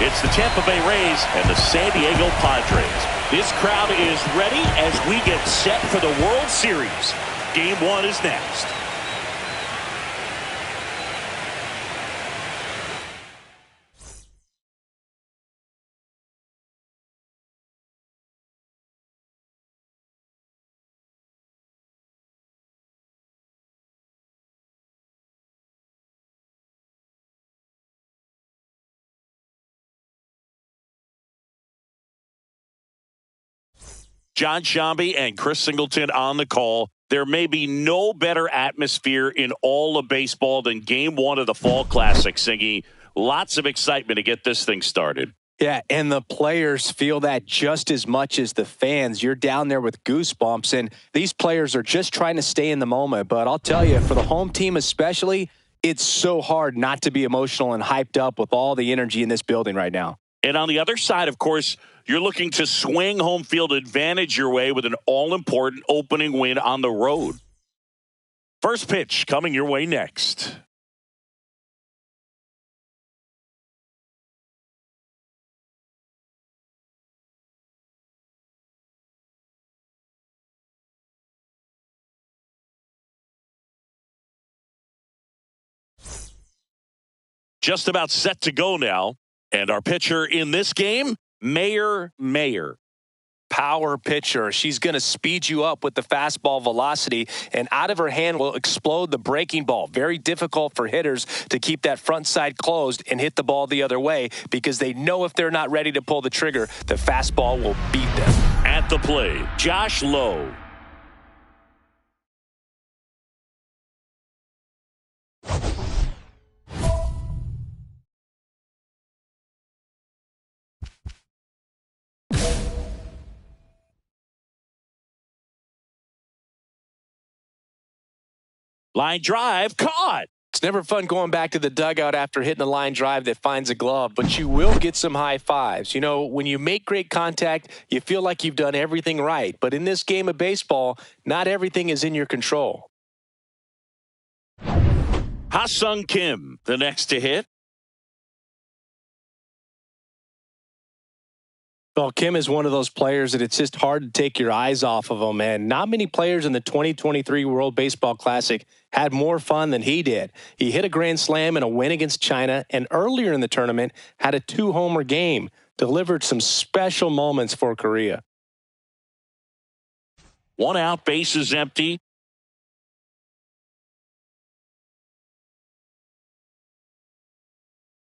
It's the Tampa Bay Rays and the San Diego Padres. This crowd is ready as we get set for the World Series. Game 1 is next. John Shambi and Chris Singleton on the call. There may be no better atmosphere in all of baseball than Game 1 of the Fall Classic, Singy. Lots of excitement to get this thing started. Yeah, and the players feel that just as much as the fans. You're down there with goosebumps, and these players are just trying to stay in the moment. But I'll tell you, for the home team especially, it's so hard not to be emotional and hyped up with all the energy in this building right now. And on the other side, of course, you're looking to swing home field advantage your way with an all-important opening win on the road. First pitch coming your way next. Just about set to go now. And our pitcher in this game, Mayer. Power pitcher. She's going to speed you up with the fastball velocity, and out of her hand will explode the breaking ball. Very difficult for hitters to keep that front side closed and hit the ball the other way because they know if they're not ready to pull the trigger, the fastball will beat them. At the plate, Josh Lowe. Line drive, caught. It's never fun going back to the dugout after hitting a line drive that finds a glove, but you will get some high fives. You know, when you make great contact, you feel like you've done everything right. But in this game of baseball, not everything is in your control. Ha-Sung Kim, the next to hit. Well, Kim is one of those players that it's just hard to take your eyes off of him, and not many players in the 2023 World Baseball Classic had more fun than he did. He hit a grand slam in a win against China, and earlier in the tournament had a 2-homer game, delivered some special moments for Korea. 1 out, bases empty.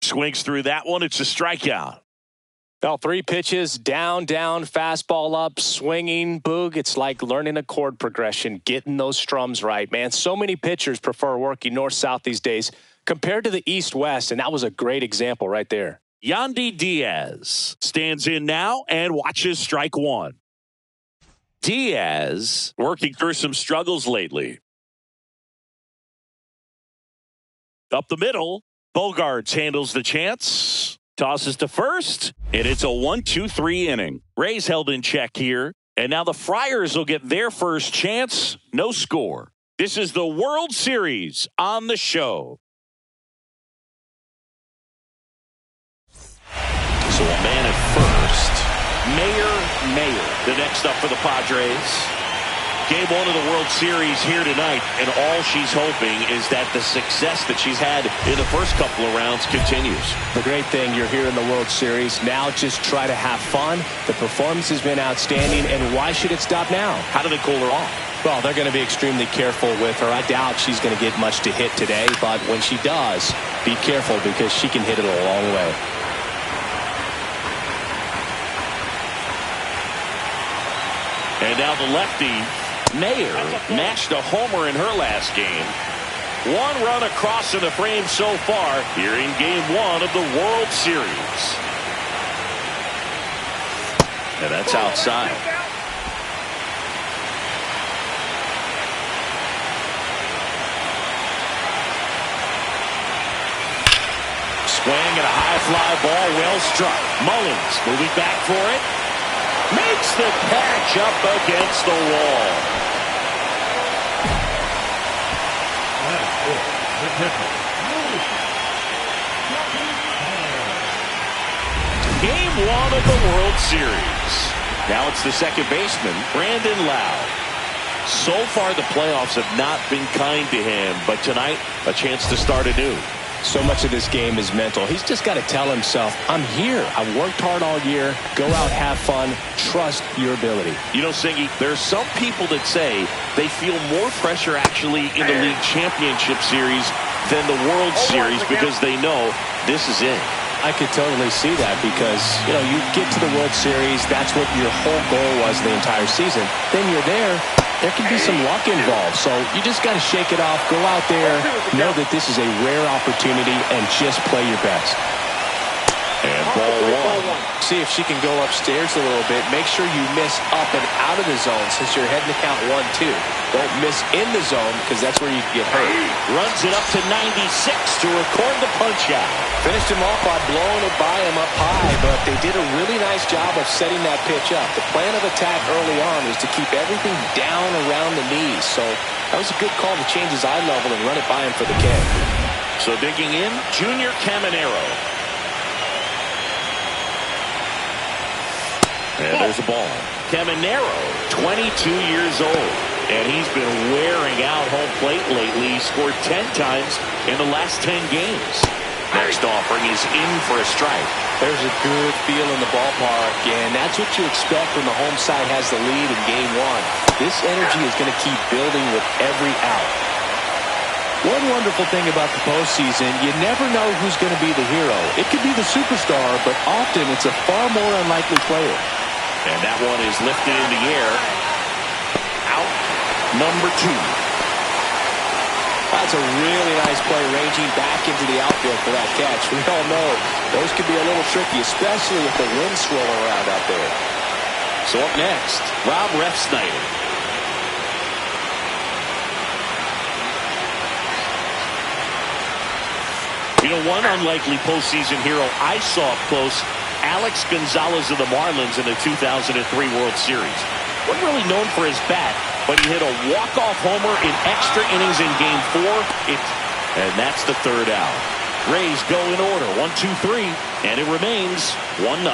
Swings through that one. It's a strikeout. Well, 3 pitches, down, fastball up, swinging, boog. It's like learning a chord progression, getting those strums right, man. So many pitchers prefer working north-south these days compared to the east-west, and that was a great example right there. Yandy Diaz stands in now and watches strike 1. Diaz working through some struggles lately. Up the middle, Bogarts handles the chance. Tosses to first, and it's a 1-2-3 inning. Rays held in check here, and now the Friars will get their first chance. No score. This is the World Series on the show. So a man at first. Mayer, the next up for the Padres. Game 1 of the World Series here tonight, and all she's hoping is that the success that she's had in the first couple of rounds continues. The great thing, you're here in the World Series. Now just try to have fun. The performance has been outstanding, and why should it stop now? How do they cool her off? Well, they're going to be extremely careful with her. I doubt she's going to get much to hit today, but when she does, be careful because she can hit it a long way. And now the lefty, Mayer, matched a homer in her last game. 1 run across in the frame so far here in Game 1 of the World Series. And that's outside. Swing and a high fly ball, well struck. Mullins moving back for it. Makes the catch up against the wall. Game 1 of the World Series. Now it's the second baseman, Brandon Lowe. So far the playoffs have not been kind to him, but tonight a chance to start anew. So much of this game is mental. He's just got to tell himself, I'm here. I worked hard all year. Go out, have fun. Trust your ability. You know, Singy, there's some people that say they feel more pressure actually in the league championship series than the World Series because they know this is it. I could totally see that because, you know, you get to the World Series. That's what your whole goal was the entire season. Then you're there. There can be some luck involved, so you just got to shake it off, go out there, know that this is a rare opportunity, and just play your best. And ball 1. See if she can go upstairs a little bit. Make sure you miss up and out of the zone since you're heading to count 1-2. Don't miss in the zone because that's where you get hurt. Runs it up to 96 to record the punch out. Finished him off by blowing it by him up high, but they did a really nice job of setting that pitch up. The plan of attack early on was to keep everything down around the knees, so that was a good call to change his eye level and run it by him for the K. So digging in, Junior Caminero. And there's the ball. Caminero, 22 years old, and he's been wearing out home plate lately. He scored 10 times in the last 10 games. Next offering is in for a strike. There's a good feel in the ballpark, and that's what you expect when the home side has the lead in Game 1. This energy is going to keep building with every out. One wonderful thing about the postseason, you never know who's going to be the hero. It could be the superstar, but often it's a far more unlikely player. And that one is lifted in the air. Out number 2. That's a really nice play, ranging back into the outfield for that catch. We all know those could be a little tricky, especially with the wind swirling around out there. So up next, Rob Refsnyder. You know, one unlikely postseason hero I saw up close, Alex Gonzalez of the Marlins in the 2003 World Series. Wasn't really known for his bat, but he hit a walk-off homer in extra innings in Game 4. And that's the third out. Rays go in order, 1-2-3, and it remains 1-0.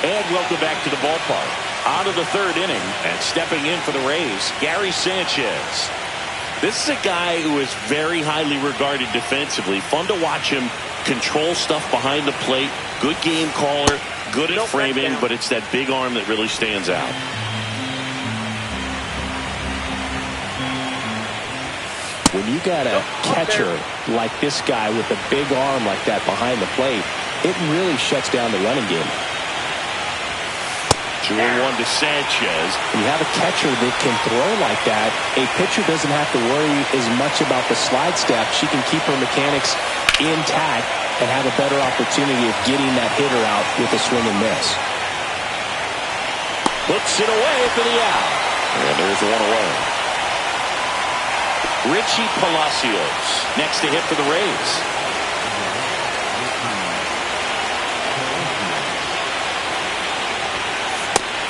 And welcome back to the ballpark. On to the third inning, and stepping in for the Rays, Gary Sanchez. This is a guy who is very highly regarded defensively. Fun to watch him control stuff behind the plate. Good game caller. good at framing, but it's that big arm that really stands out. When you got a catcher like this guy with a big arm like that behind the plate, it really shuts down the running game. 2-1 to Sanchez. When you have a catcher that can throw like that, a pitcher doesn't have to worry as much about the slide step. She can keep her mechanics intact and have a better opportunity of getting that hitter out with a swing and miss. Puts it away for the out. And there's one away. Richie Palacios next to hit for the Rays.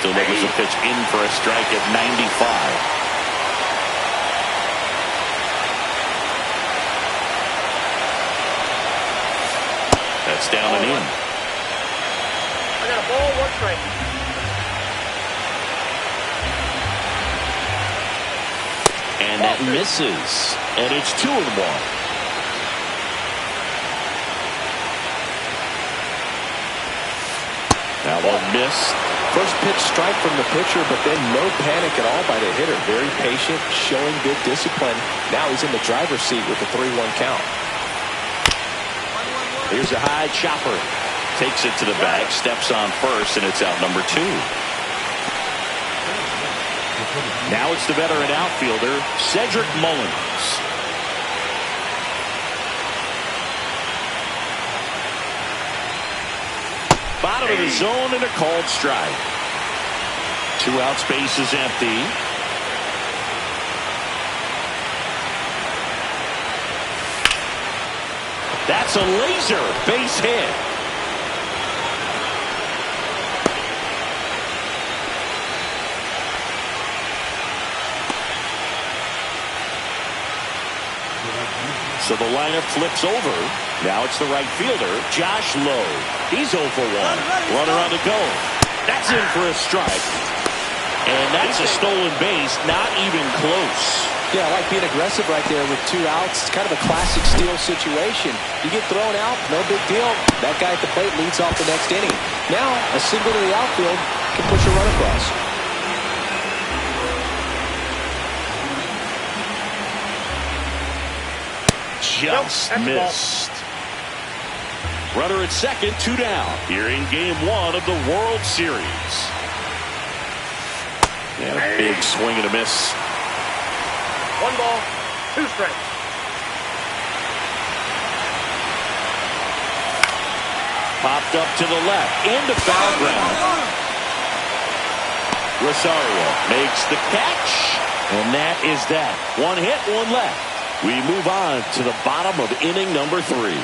Delivers a pitch in for a strike at 95. That's down and in. I got a ball, 1 strike. And that misses. And it's 2-1. Now one miss. First pitch strike from the pitcher, but then no panic at all by the hitter. Very patient, showing good discipline. Now he's in the driver's seat with a 3-1 count. Here's a high chopper. Takes it to the bag, steps on first, and it's out number 2. Now it's the veteran outfielder, Cedric Mullins. Bottom of the zone and a called strike. 2 outs, base is empty. That's a laser base hit. So the lineup flips over. Now it's the right fielder, Josh Lowe. He's 0 for 1. Runner on the go. That's in for a strike. And that's a stolen base, not even close. Yeah, I like being aggressive right there with 2 outs. It's kind of a classic steal situation. You get thrown out, no big deal. That guy at the plate leads off the next inning. Now, a single to the outfield can push a run across. Just missed. Runner at second, 2 down. Here in game 1 of the World Series. And a big swing and a miss. 1 ball, 2 strikes. Popped up to the left, into foul ground. Rosario makes the catch, and that is that. 1 hit, 1 left. We move on to the bottom of inning number 3.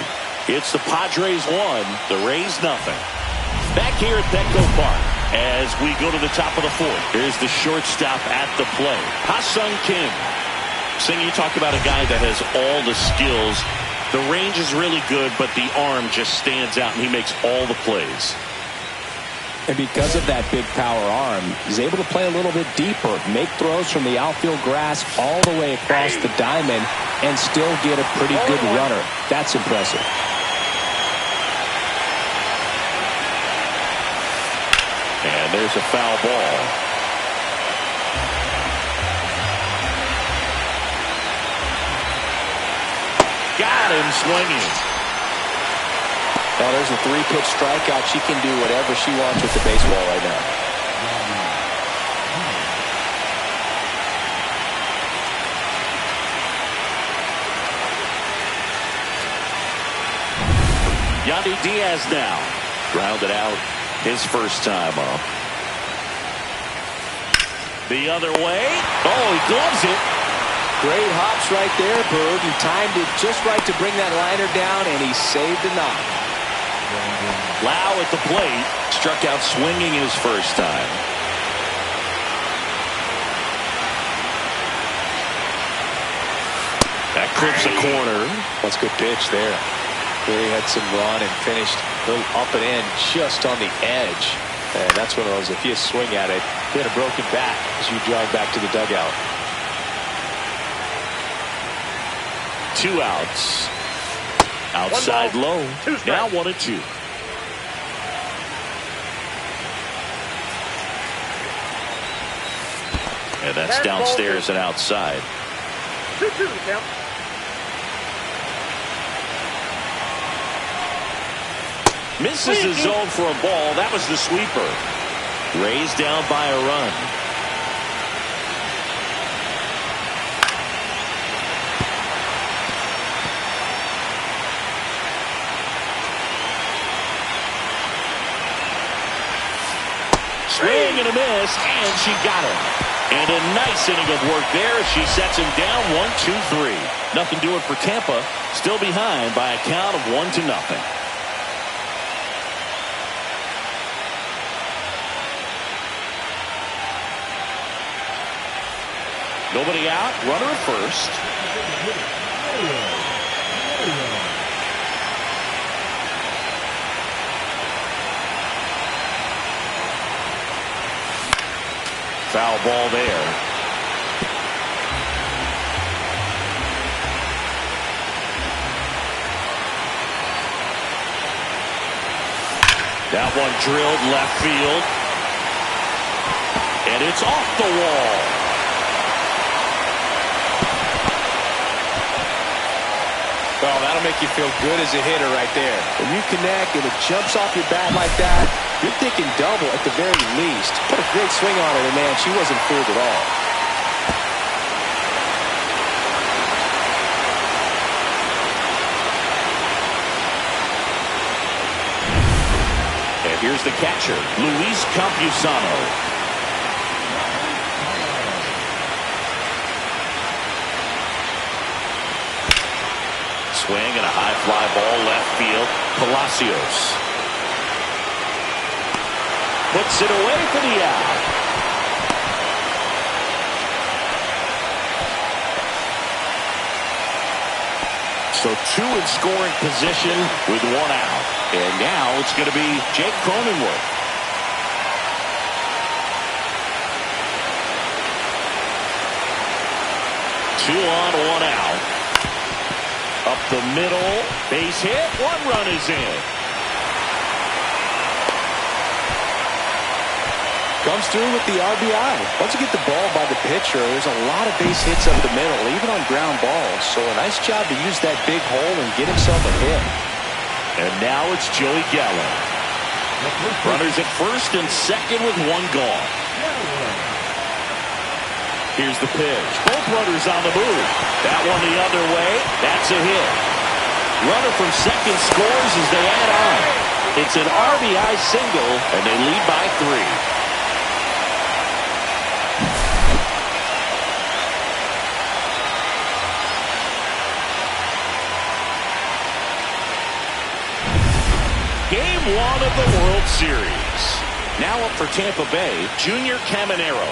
It's the Padres 1, the Rays nothing. Back here at Petco Park as we go to the top of the 4th. Here's the shortstop at the plate, Ha-Sung Kim. Sing, you talk about a guy that has all the skills. The range is really good, but the arm just stands out, and he makes all the plays. And because of that big power arm, he's able to play a little bit deeper, make throws from the outfield grass all the way across the diamond, and still get a pretty good runner. That's impressive. And there's a foul ball. Got him swinging. Now there's a 3-pitch strikeout. She can do whatever she wants with the baseball right now. Yandy Diaz now. Grounded out his first time up. The other way. Oh, he gloves it. Great hops right there, Bird. He timed it just right to bring that liner down, and he saved the knock. Lau at the plate. Struck out swinging his first time. That clips a corner. That's a good pitch there. Really had some run and finished a little up and in just on the edge. And that's one of those, if you swing at it, you had a broken back as you drive back to the dugout. 2 outs. Outside low. Now 1-2. And that's downstairs and outside. 2-2 the count. Misses the zone for a ball. That was the sweeper. Raised down by a run. Swing and a miss, and she got him. And a nice inning of work there as she sets him down 1-2-3. Nothing doing for Tampa. Still behind by a count of 1-0. Nobody out. Runner at first. Foul ball there. That one drilled left field. And it's off the wall. Well, that'll make you feel good as a hitter right there. When you connect and it jumps off your bat like that, you're thinking double at the very least. Put a great swing on it, and man, she wasn't fooled at all. And here's the catcher, Luis Campusano. Swing and a high fly ball left field. Palacios puts it away for the out. So two in scoring position with one out. And now it's going to be Jake Cronenworth. Two on, one out. Up the middle, base hit, one run is in. Comes through with the RBI. Once you get the ball by the pitcher, there's a lot of base hits up the middle, even on ground balls. So a nice job to use that big hole and get himself a hit. And now it's Joey Gallo. Runners at first and second with one gone. Here's the pitch. Both runners on the move. That one the other way. That's a hit. Runner from second scores as they add on. It's an RBI single, and they lead by 3. Game 1 of the World Series. Now up for Tampa Bay, Junior Caminero.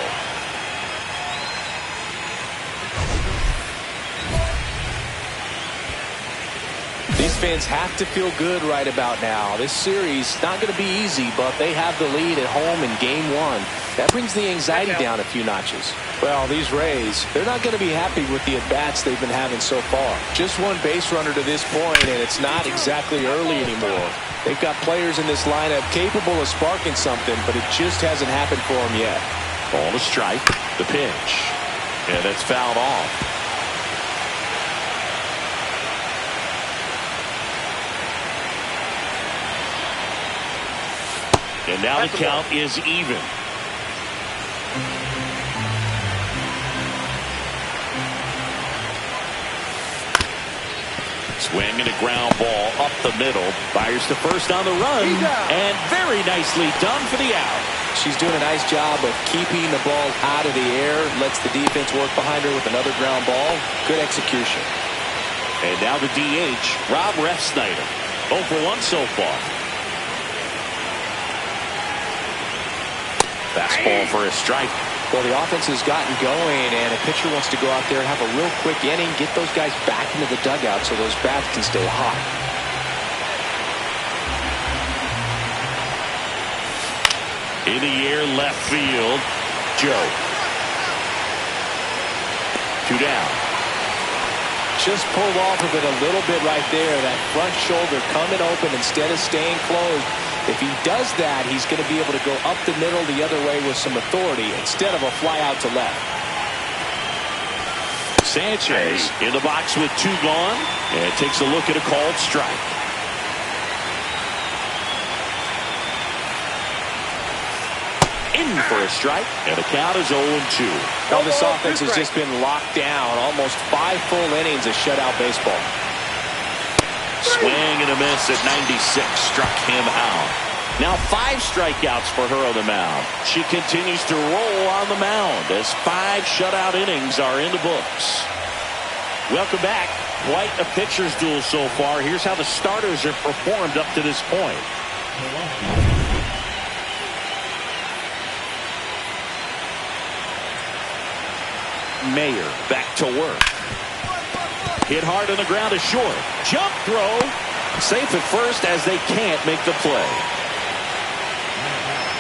These fans have to feel good right about now. This series is not going to be easy, but they have the lead at home in Game 1. That brings the anxiety down a few notches. Well, these Rays, they're not going to be happy with the at-bats they've been having so far. Just one base runner to this point, and it's not exactly early anymore. They've got players in this lineup capable of sparking something, but it just hasn't happened for them yet. Ball to strike, the pitch, and it's fouled off. And now the count is even. Swing and a ground ball up the middle. Fires to first on the run. And very nicely done for the out. She's doing a nice job of keeping the ball out of the air. Lets the defense work behind her with another ground ball. Good execution. And now the DH, Rob Refsnyder. 0 for 1 so far. Fastball for a strike. Well, the offense has gotten going, and a pitcher wants to go out there and have a real quick inning, get those guys back into the dugout so those bats can stay hot. In the air, left field, Joe. 2 down. Just pulled off of it a little bit right there. That front shoulder coming open instead of staying closed. If he does that, he's going to be able to go up the middle the other way with some authority instead of a fly out to left. Sanchez in the box with 2 gone and takes a look at a called strike. In for a strike, and the count is 0-2. Well, this offense has just been locked down. Almost 5 full innings of shutout baseball. Swing and a miss at 96. Struck him out. Now 5 strikeouts for her on the mound. She continues to roll on the mound as 5 shutout innings are in the books. Welcome back. Quite a pitcher's duel so far. Here's how the starters have performed up to this point. Mayer back to work. Hit hard on the ground is short. Jump throw. Safe at first as they can't make the play.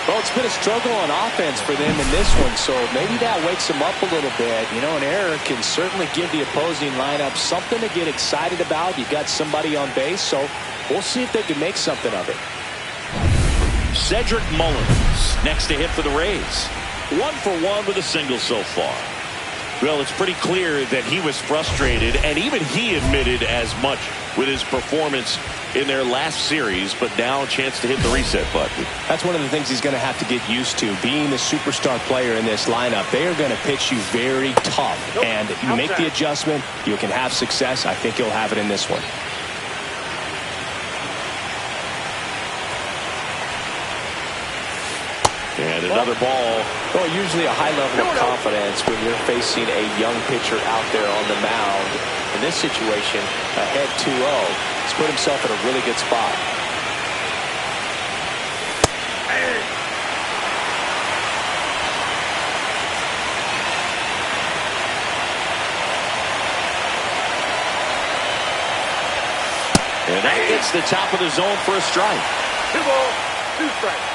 Well, it's been a struggle on offense for them in this one, so maybe that wakes them up a little bit. You know, an error can certainly give the opposing lineup something to get excited about. You got somebody on base, so we'll see if they can make something of it. Cedric Mullins next to hit for the Rays. 1 for 1 with a single so far. Well, it's pretty clear that he was frustrated, and even he admitted as much with his performance in their last series, but now a chance to hit the reset button. That's one of the things he's going to have to get used to. Being the superstar player in this lineup, they are going to pitch you very tough, and you make the adjustment, you can have success. I think you'll have it in this one. And another ball. Well, usually a high level of confidence when you're facing a young pitcher out there on the mound. In this situation, ahead 2-0. He's put himself in a really good spot. And that gets the top of the zone for a strike. 2 balls, 2 strikes.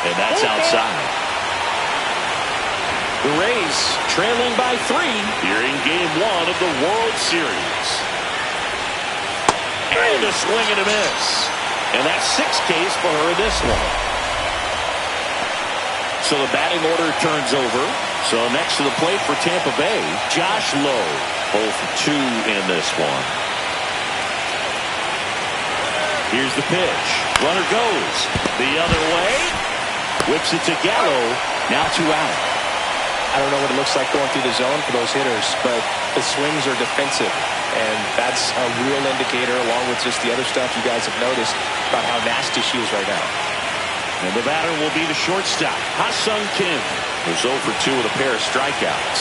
And that's outside. The Rays trailing by 3 here in Game 1 of the World Series. And a swing and a miss. And that's 6 Ks for her this one. So the batting order turns over. So next to the plate for Tampa Bay, Josh Lowe. 0 for 2 in this one. Here's the pitch. Runner goes the other way. Whips it to Gallo. Now 2 out. I don't know what it looks like going through the zone for those hitters, but the swings are defensive, and that's a real indicator, along with just the other stuff you guys have noticed about how nasty she is right now. And the batter will be the shortstop, Ha-Sung Kim, who's 0 for 2 with a pair of strikeouts.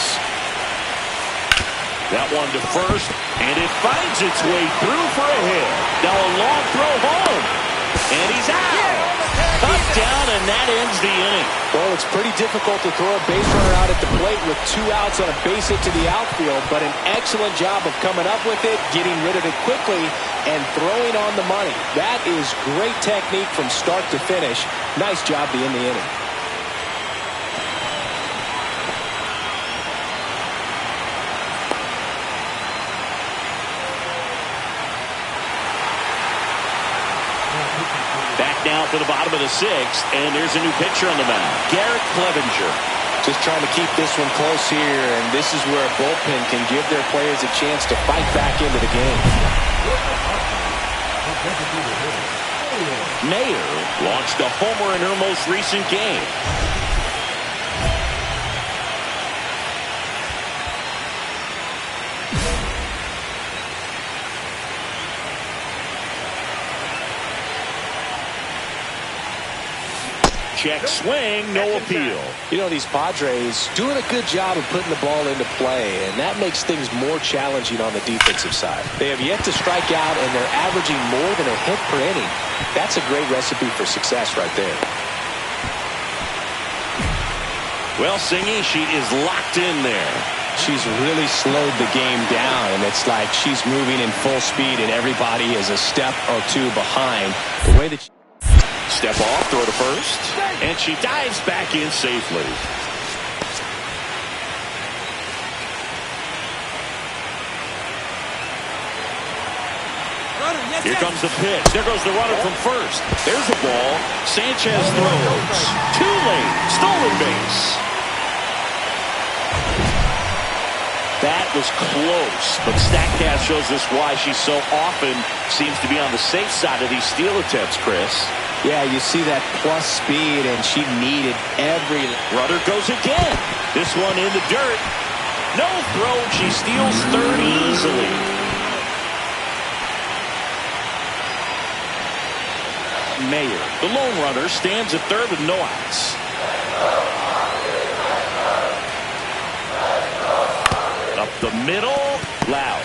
That one to first, and it finds its way through for a hit. Now a long throw home, and he's out. Up, down, and that ends the inning. Well, it's pretty difficult to throw a base runner out at the plate with 2 outs on a base hit to the outfield, but an excellent job of coming up with it, getting rid of it quickly, and throwing on the money. That is great technique from start to finish. Nice job to end the inning. Now for the bottom of the 6th, and there's a new pitcher on the mound, Garrett Clevenger. Just trying to keep this one close here, and this is where a bullpen can give their players a chance to fight back into the game. Mayer launched a homer in her most recent game. Check swing, no appeal. You know, these Padres doing a good job of putting the ball into play, and that makes things more challenging on the defensive side. They have yet to strike out, and they're averaging more than a hit per inning. That's a great recipe for success right there. Well, Singy, she is locked in there. She's really slowed the game down, and it's like she's moving in full speed, and everybody is a step or 2 behind. The way that she step off, throw to first, and she dives back in safely. Runner Here comes the pitch. There goes the runner from first. There's the ball. Sanchez throws. Too late. Stolen base. That was close, but StatCast shows us why she so often seems to be on the safe side of these steal attempts, Chris. Yeah, you see that plus speed, and she needed every... Runner goes again. This one in the dirt. No throw. She steals third easily. Mayer, the lone runner, stands at third with no outs. Up the middle, Loud.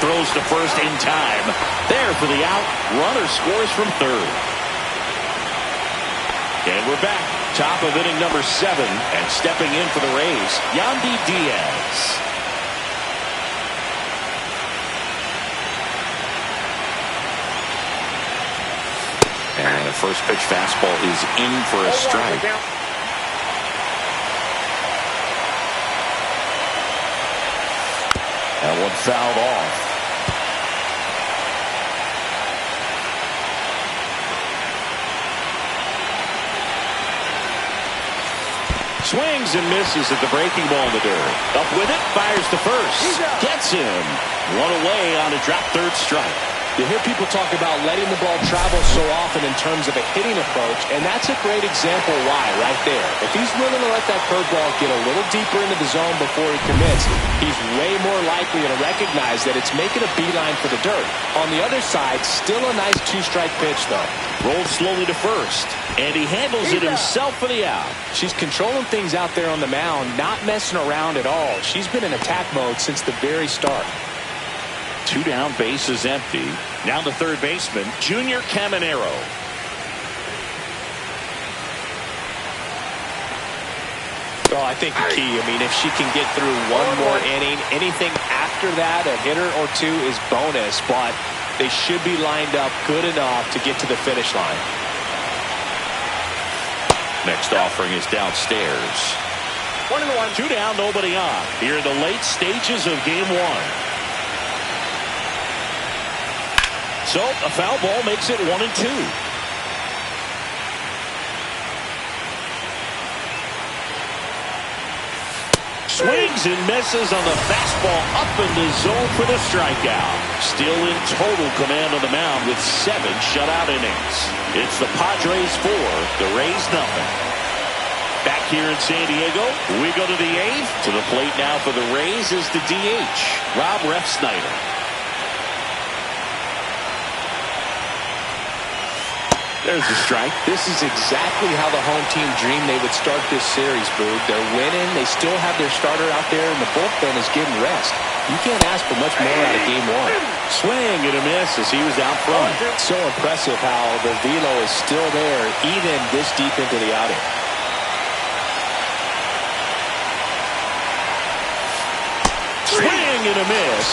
Throws to first in time. There for the out. Runner scores from third. And we're back. Top of inning number 7. And stepping in for the Rays, Yandy Diaz. And the first pitch fastball is in for a strike. That one fouled off. Swings and misses at the breaking ball in the dirt. Up with it, fires to first. Gets him. One away on a drop third strike. You hear people talk about letting the ball travel so often in terms of a hitting approach, and that's a great example why right there. If he's willing to let that curveball get a little deeper into the zone before he commits, he's way more likely to recognize that it's making a beeline for the dirt. On the other side, still a nice two-strike pitch, though. Rolled slowly to first, and he handles it himself for the out. She's controlling things out there on the mound, not messing around at all. She's been in attack mode since the very start. 2 down, base is empty. Now the third baseman, Junior Caminero. Well, I think the key, if she can get through one more inning, anything after that, a hitter or two is bonus, but they should be lined up good enough to get to the finish line. Next offering is downstairs. 1-1. 2 down, nobody on. Here in the late stages of game 1. So a foul ball makes it 1-2. Swings and misses on the fastball up in the zone for the strikeout. Still in total command on the mound with 7 shutout innings. It's the Padres 4, the Rays nothing. Back here in San Diego, we go to the 8th. To the plate now for the Rays is the DH, Rob Refsnyder. There's a strike. This is exactly how the home team dreamed they would start this series, Boog. They're winning. They still have their starter out there, and the bullpen is getting rest. You can't ask for much more out of game 1. Swing and a miss as he was out front. So impressive how the velo is still there, even this deep into the outing. Swing and a miss.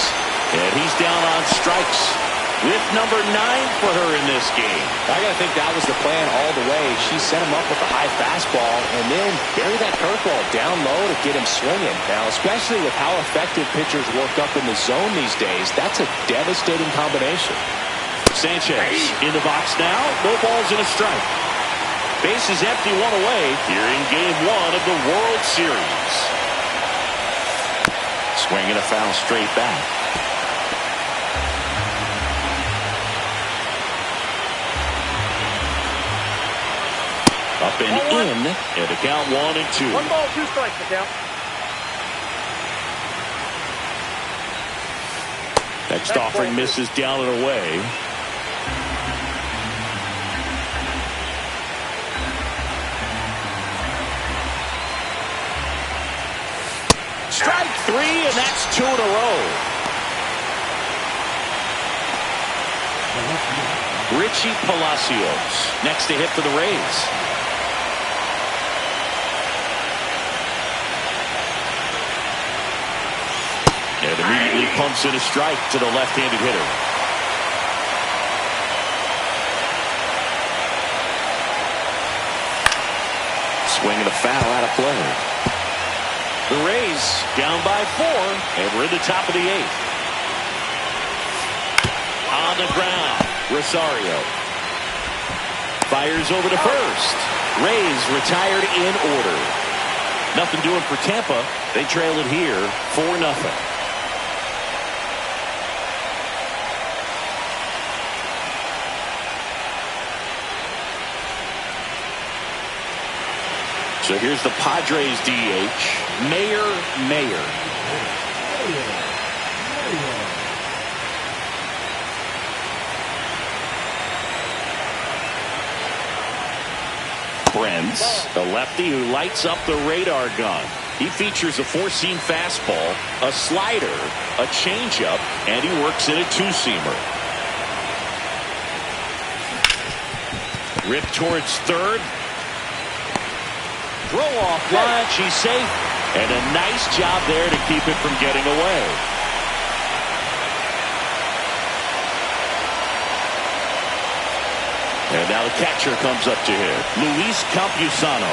And he's down on strikes with number 9 for her in this game. I got to think that was the plan all the way. She set him up with a high fastball and then bury that curveball down low to get him swinging. Now, especially with how effective pitchers work up in the zone these days, that's a devastating combination. Sanchez in the box now. No balls and a strike. Base is empty, 1 away here in game 1 of the World Series. Swing and a foul straight back. Up and in, and the count 1-2. 1 ball, 2 strikes, the count. Next offering misses down and away. Strike 3, and that's 2 in a row. Richie Palacios next to hit for the Rays. And immediately pumps in a strike to the left-handed hitter. Swing and a foul out of play. The Rays down by 4, and we're in the top of the 8th. on the ground. Rosario fires over to first. Rays retired in order. Nothing doing for Tampa. They trail it here 4-0. So here's the Padres DH, Mayer. Brents, the lefty who lights up the radar gun. He features a four-seam fastball, a slider, a changeup, and he works in a two-seamer. Ripped towards third. Throw off line, she's safe, and a nice job there to keep it from getting away. And now the catcher comes up to him, Luis Campusano.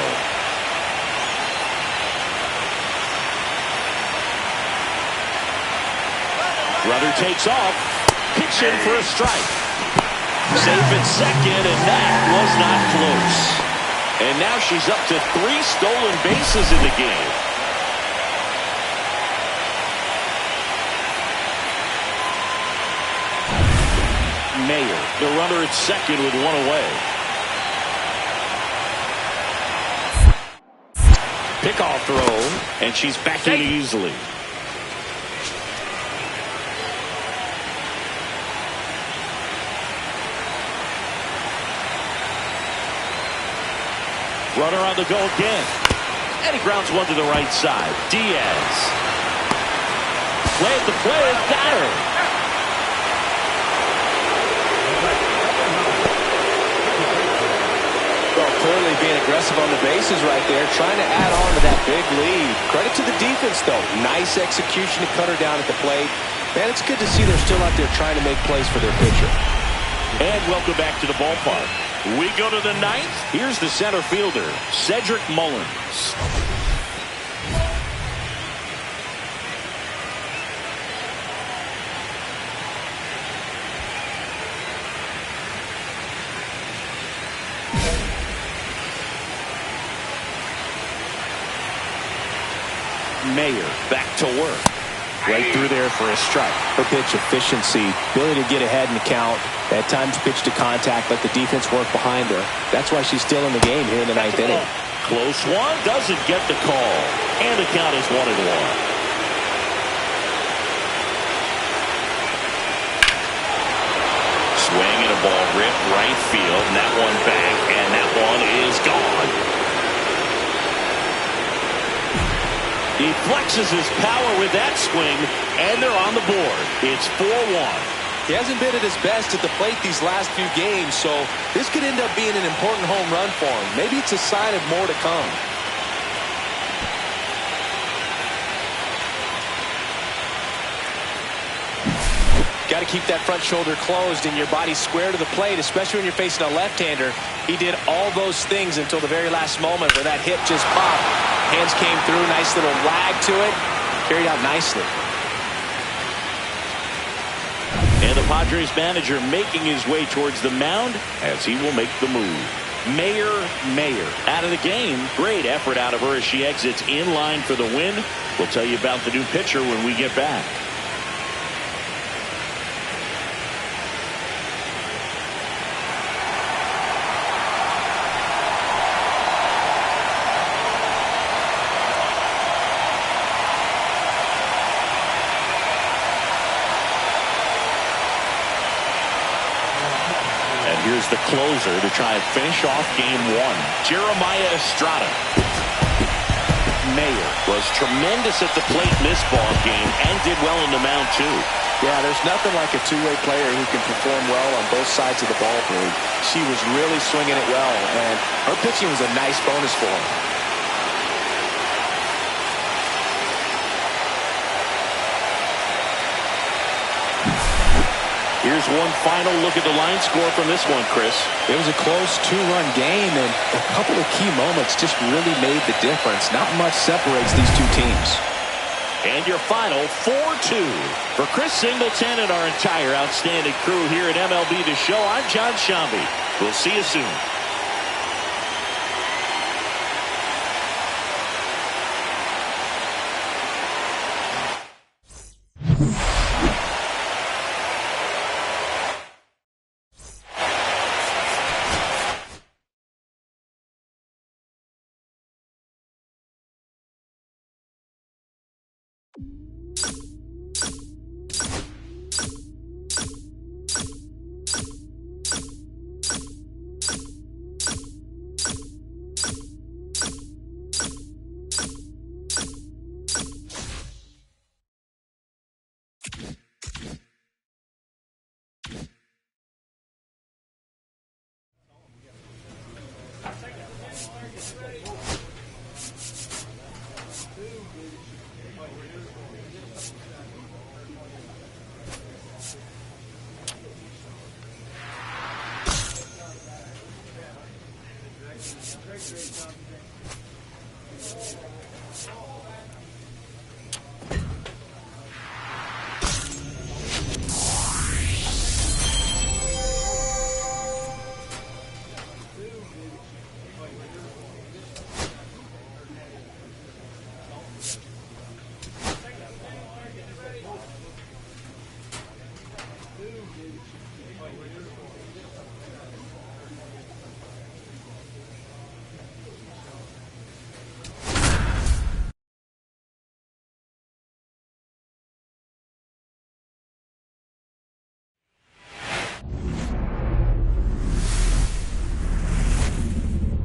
Runner takes off, pitch in for a strike. Safe at second, and that was not close. And now she's up to 3 stolen bases in the game. Mayer, the runner at second with 1 away. Pickoff throw, and she's back in easily. Runner on the go again. And he grounds one to the right side. Diaz. Play at the plate. Got her. Well, clearly being aggressive on the bases right there. Trying to add on to that big lead. Credit to the defense, though. Nice execution to cut her down at the plate. Man, it's good to see they're still out there trying to make plays for their pitcher. And welcome back to the ballpark. We go to the 9th. Here's the center fielder, Cedric Mullins. Mayer back to work. Right through there for a strike. Her pitch efficiency, ability to get ahead in the count, at times pitch to contact, let the defense work behind her. That's why she's still in the game here in the 9th inning. Close one, doesn't get the call. And the count is 1-1. Swing and a ball ripped right field, and that one back, and that one is gone. He flexes his power with that swing, and they're on the board. It's 4-1. He hasn't been at his best at the plate these last few games, so this could end up being an important home run for him. Maybe it's a sign of more to come. Got to keep that front shoulder closed and your body square to the plate, especially when you're facing a left-hander. He did all those things until the very last moment where that hit just popped. Hands came through, nice little wag to it, carried out nicely. And the Padres manager making his way towards the mound as he will make the move. Mayer out of the game. Great effort out of her as she exits in line for the win. We'll tell you about the new pitcher when we get back. Here's the closer to try and finish off game 1. Jeremiah Estrada. Mayer was tremendous at the plate in this ball game and did well in the mound too. Yeah, there's nothing like a two-way player who can perform well on both sides of the ball field. She was really swinging it well, and her pitching was a nice bonus for her. Here's one final look at the line score from this one, Chris. It was a close 2-run game, and a couple of key moments just really made the difference. Not much separates these two teams. And your final 4-2. For Chris Singleton and our entire outstanding crew here at MLB The Show, I'm John Shambi. We'll see you soon.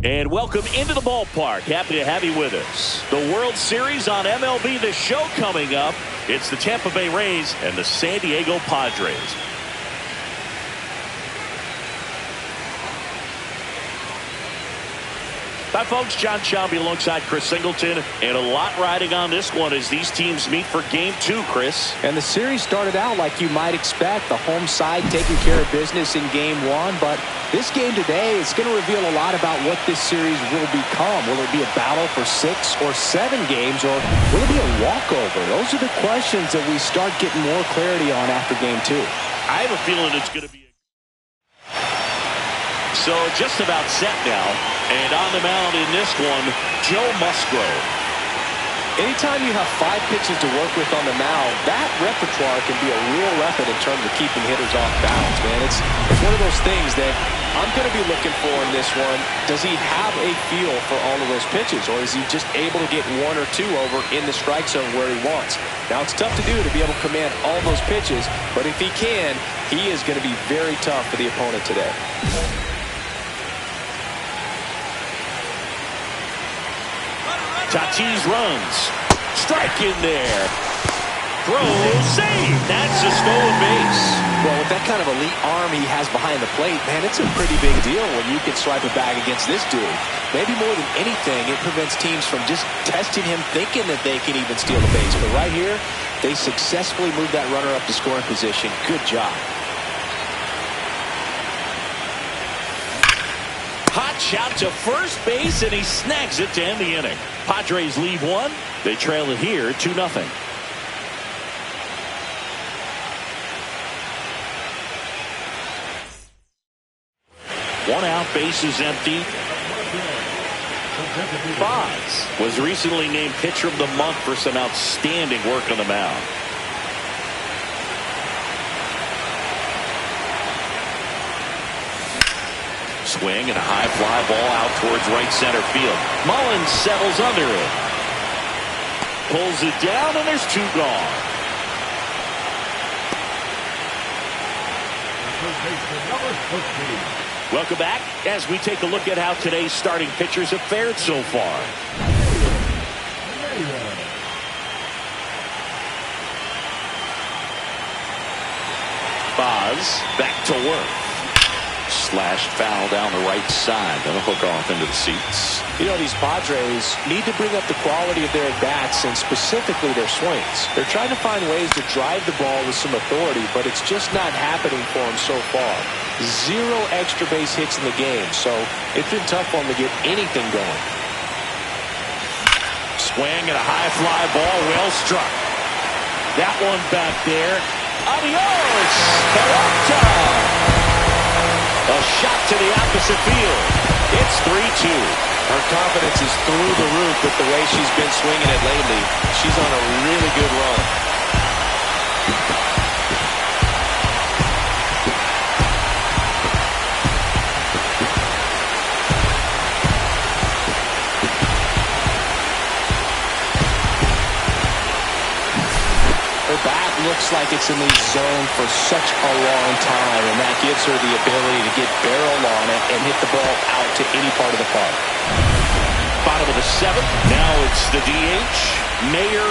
And welcome into the ballpark. Happy to have you with us. The World Series on MLB The Show coming up. It's the Tampa Bay Rays and the San Diego Padres. Hi, folks. John Shambi alongside Chris Singleton. And a lot riding on this one as these teams meet for Game 2, Chris. And the series started out like you might expect. The home side taking care of business in Game 1. But this game today is going to reveal a lot about what this series will become. Will it be a battle for 6 or 7 games, or will it be a walkover? Those are the questions that we start getting more clarity on after Game 2. I have a feeling it's going to be. So just about set now. And on the mound in this one, Joe Musgrove. Anytime you have 5 pitches to work with on the mound, that repertoire can be a real weapon in terms of keeping hitters off balance, man. It's one of those things that I'm going to be looking for in this one. Does he have a feel for all of those pitches, or is he just able to get 1 or 2 over in the strike zone where he wants? Now, it's tough to do to be able to command all those pitches, but if he can, he is going to be very tough for the opponent today. Tatis runs. Strike in there. Throw, save. That's a stolen base. Well, with that kind of elite arm he has behind the plate, man, it's a pretty big deal when you can swipe a bag against this dude. Maybe more than anything, it prevents teams from just testing him, thinking that they can even steal the base. But right here, they successfully moved that runner up to scoring position. Good job. Hot shot to first base, and he snags it to end the inning. Padres lead 1. They trail it here 2-0. One out, base is empty. Boz was recently named Pitcher of the Month for some outstanding work on the mound. Swing and a high fly ball out towards right center field. Mullins settles under it. Pulls it down, and there's 2 gone. Welcome back as we take a look at how today's starting pitchers have fared so far. Boz back to work. Slashed foul down the right side. That'll hook off into the seats. You know, these Padres need to bring up the quality of their at-bats and specifically their swings. They're trying to find ways to drive the ball with some authority, but it's just not happening for them so far. 0 extra base hits in the game, so it's been tough for them to get anything going. Swing and a high fly ball, well struck. That one back there. Adios, Toronto. A shot to the opposite field. It's 3-2. Her confidence is through the roof with the way she's been swinging it lately. She's on a really good run. Her bat looks like it's in the zone for such a long time, and that gives her the ability to get barrel on it and hit the ball out to any part of the park. Bottom of the seventh. Now it's the DH, Mayer.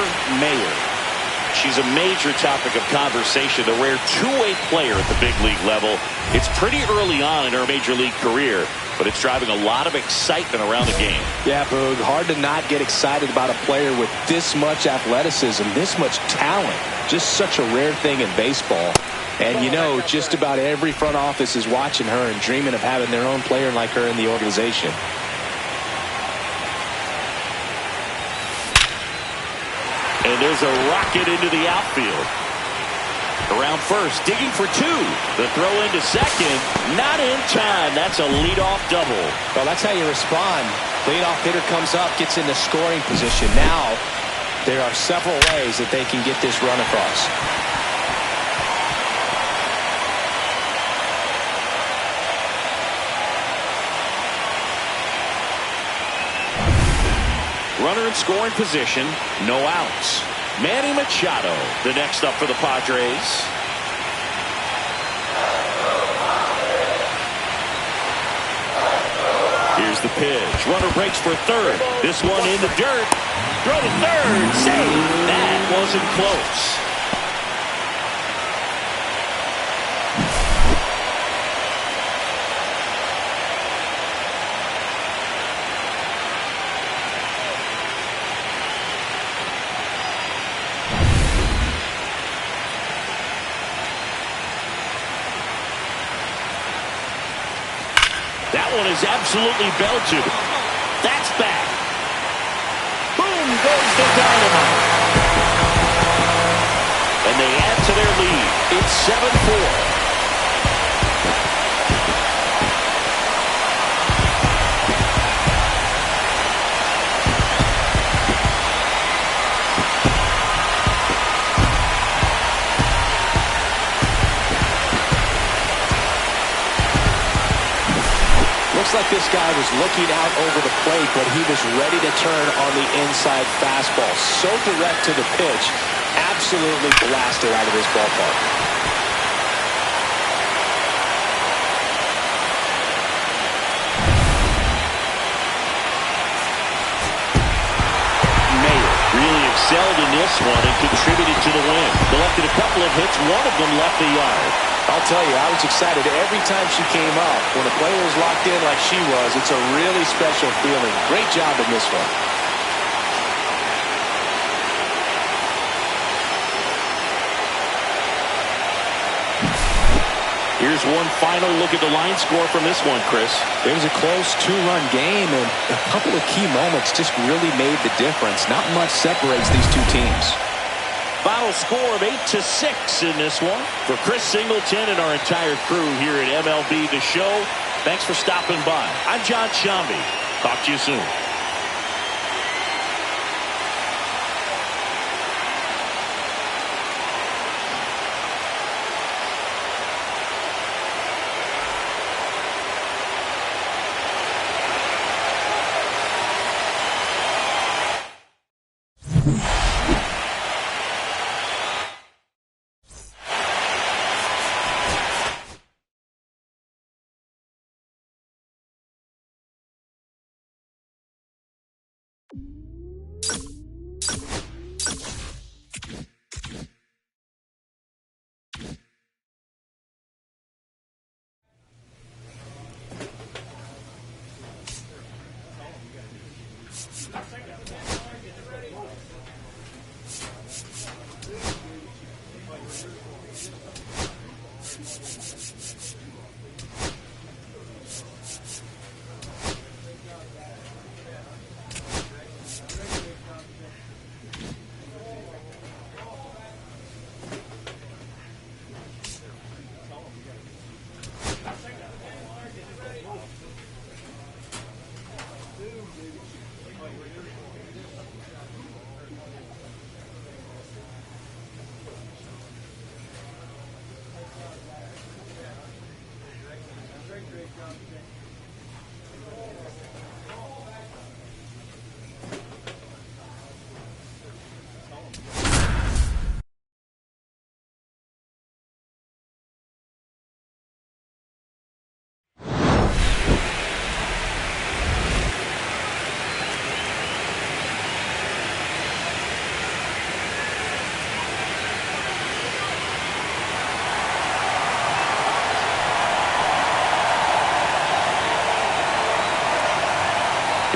She's a major topic of conversation, the rare two-way player at the big league level. It's pretty early on in her major league career, but it's driving a lot of excitement around the game. Yeah, Boog, hard to not get excited about a player with this much athleticism, this much talent. Just such a rare thing in baseball. And you know, just about every front office is watching her and dreaming of having their own player like her in the organization. And there's a rocket into the outfield. Around first, digging for two. The throw into second, not in time. That's a leadoff double. Well, that's how you respond. Leadoff hitter comes up, gets into scoring position. Now, there are several ways that they can get this run across. Runner in scoring position, no outs. Manny Machado, the next up for the Padres. Here's the pitch. Runner breaks for third. This one in the dirt. Throw to third. Save. That wasn't close. That one is absolutely belted. That's back. Boom goes the dynamite. And they add to their lead. It's 7-4. Looks like this guy was looking out over the plate, but he was ready to turn on the inside fastball. So direct to the pitch, absolutely blasted out of this ballpark. Excelled in this one and contributed to the win. Collected a couple of hits. One of them left the yard. I'll tell you, I was excited every time she came up. When a player is locked in like she was, it's a really special feeling. Great job in this one. Here's one final look at the line score from this one, Chris. It was a close two-run game, and a couple of key moments just really made the difference. Not much separates these two teams. Final score of 8-6 in this one. For Chris Singleton and our entire crew here at MLB The Show, thanks for stopping by. I'm John Shambi. Talk to you soon.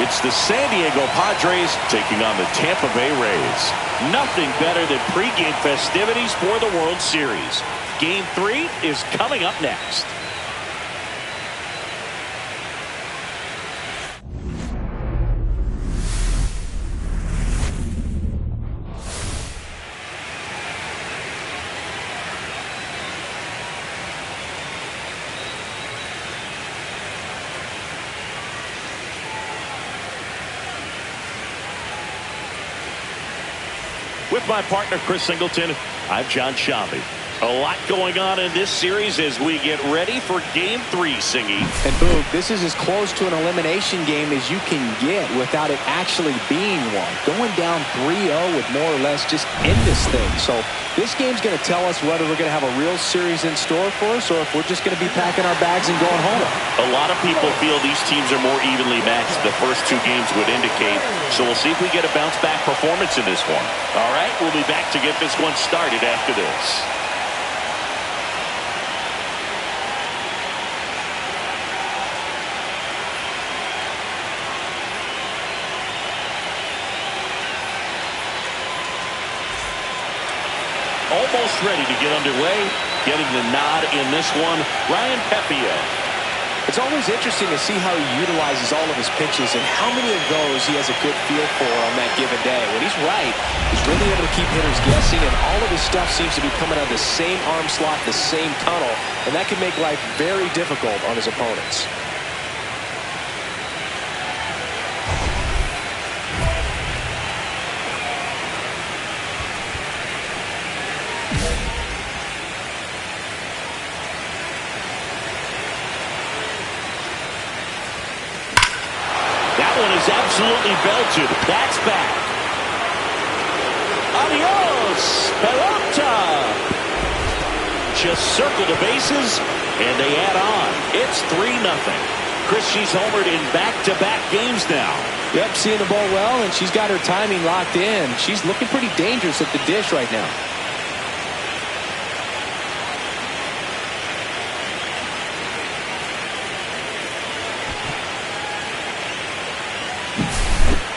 It's the San Diego Padres taking on the Tampa Bay Rays. Nothing better than pregame festivities for the World Series. Game 3 is coming up next. With my partner, Chris Singleton, I'm John Shambi. A lot going on in this series as we get ready for Game 3, Singy. And Boog, this is as close to an elimination game as you can get without it actually being one. Going down 3-0 would more or less just end this thing. So this game's going to tell us whether we're going to have a real series in store for us or if we're just going to be packing our bags and going home. A lot of people feel these teams are more evenly matched. The first 2 games would indicate. So we'll see if we get a bounce-back performance in this one. All right, we'll be back to get this one started after this. Almost ready to get underway. Getting the nod in this one, Ryan Pepio. It's always interesting to see how he utilizes all of his pitches and how many of those he has a good feel for on that given day. When he's right, he's really able to keep hitters guessing, and all of his stuff seems to be coming out of the same arm slot, the same tunnel, and that can make life very difficult on his opponents. Absolutely belted. That's back. Adios, pelota. Just circle the bases, and they add on. It's 3-0. Chris, she's homered in back-to-back games now. Yep, seeing the ball well, and she's got her timing locked in. She's looking pretty dangerous at the dish right now.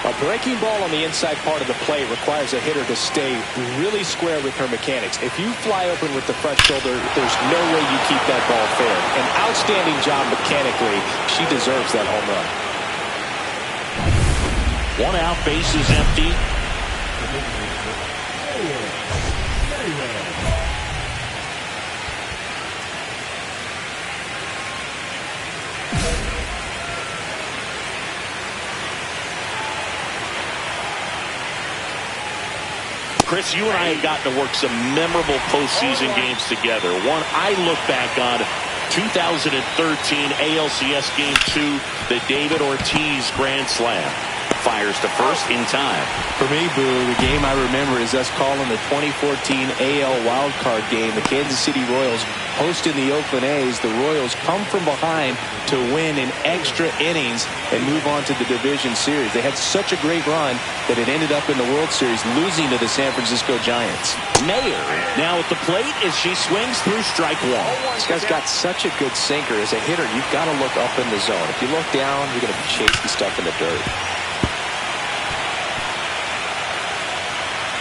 A breaking ball on the inside part of the plate requires a hitter to stay really square with her mechanics. If you fly open with the front shoulder, there's no way you keep that ball fair. An outstanding job mechanically. She deserves that home run. 1 out, base is empty. Chris, you and I have gotten to work some memorable postseason games together. One I look back on, 2013 ALCS Game 2, the David Ortiz Grand Slam. Fires to first in time. For me, Boo, the game I remember is us calling the 2014 AL wildcard game. The Kansas City Royals hosting the Oakland A's. The Royals come from behind to win in extra innings and move on to the division series. They had such a great run that it ended up in the World Series losing to the San Francisco Giants. Mayer now at the plate as she swings through strike 1. This guy's got such a good sinker. As a hitter, you've got to look up in the zone. If you look down, you're going to be chasing stuff in the dirt.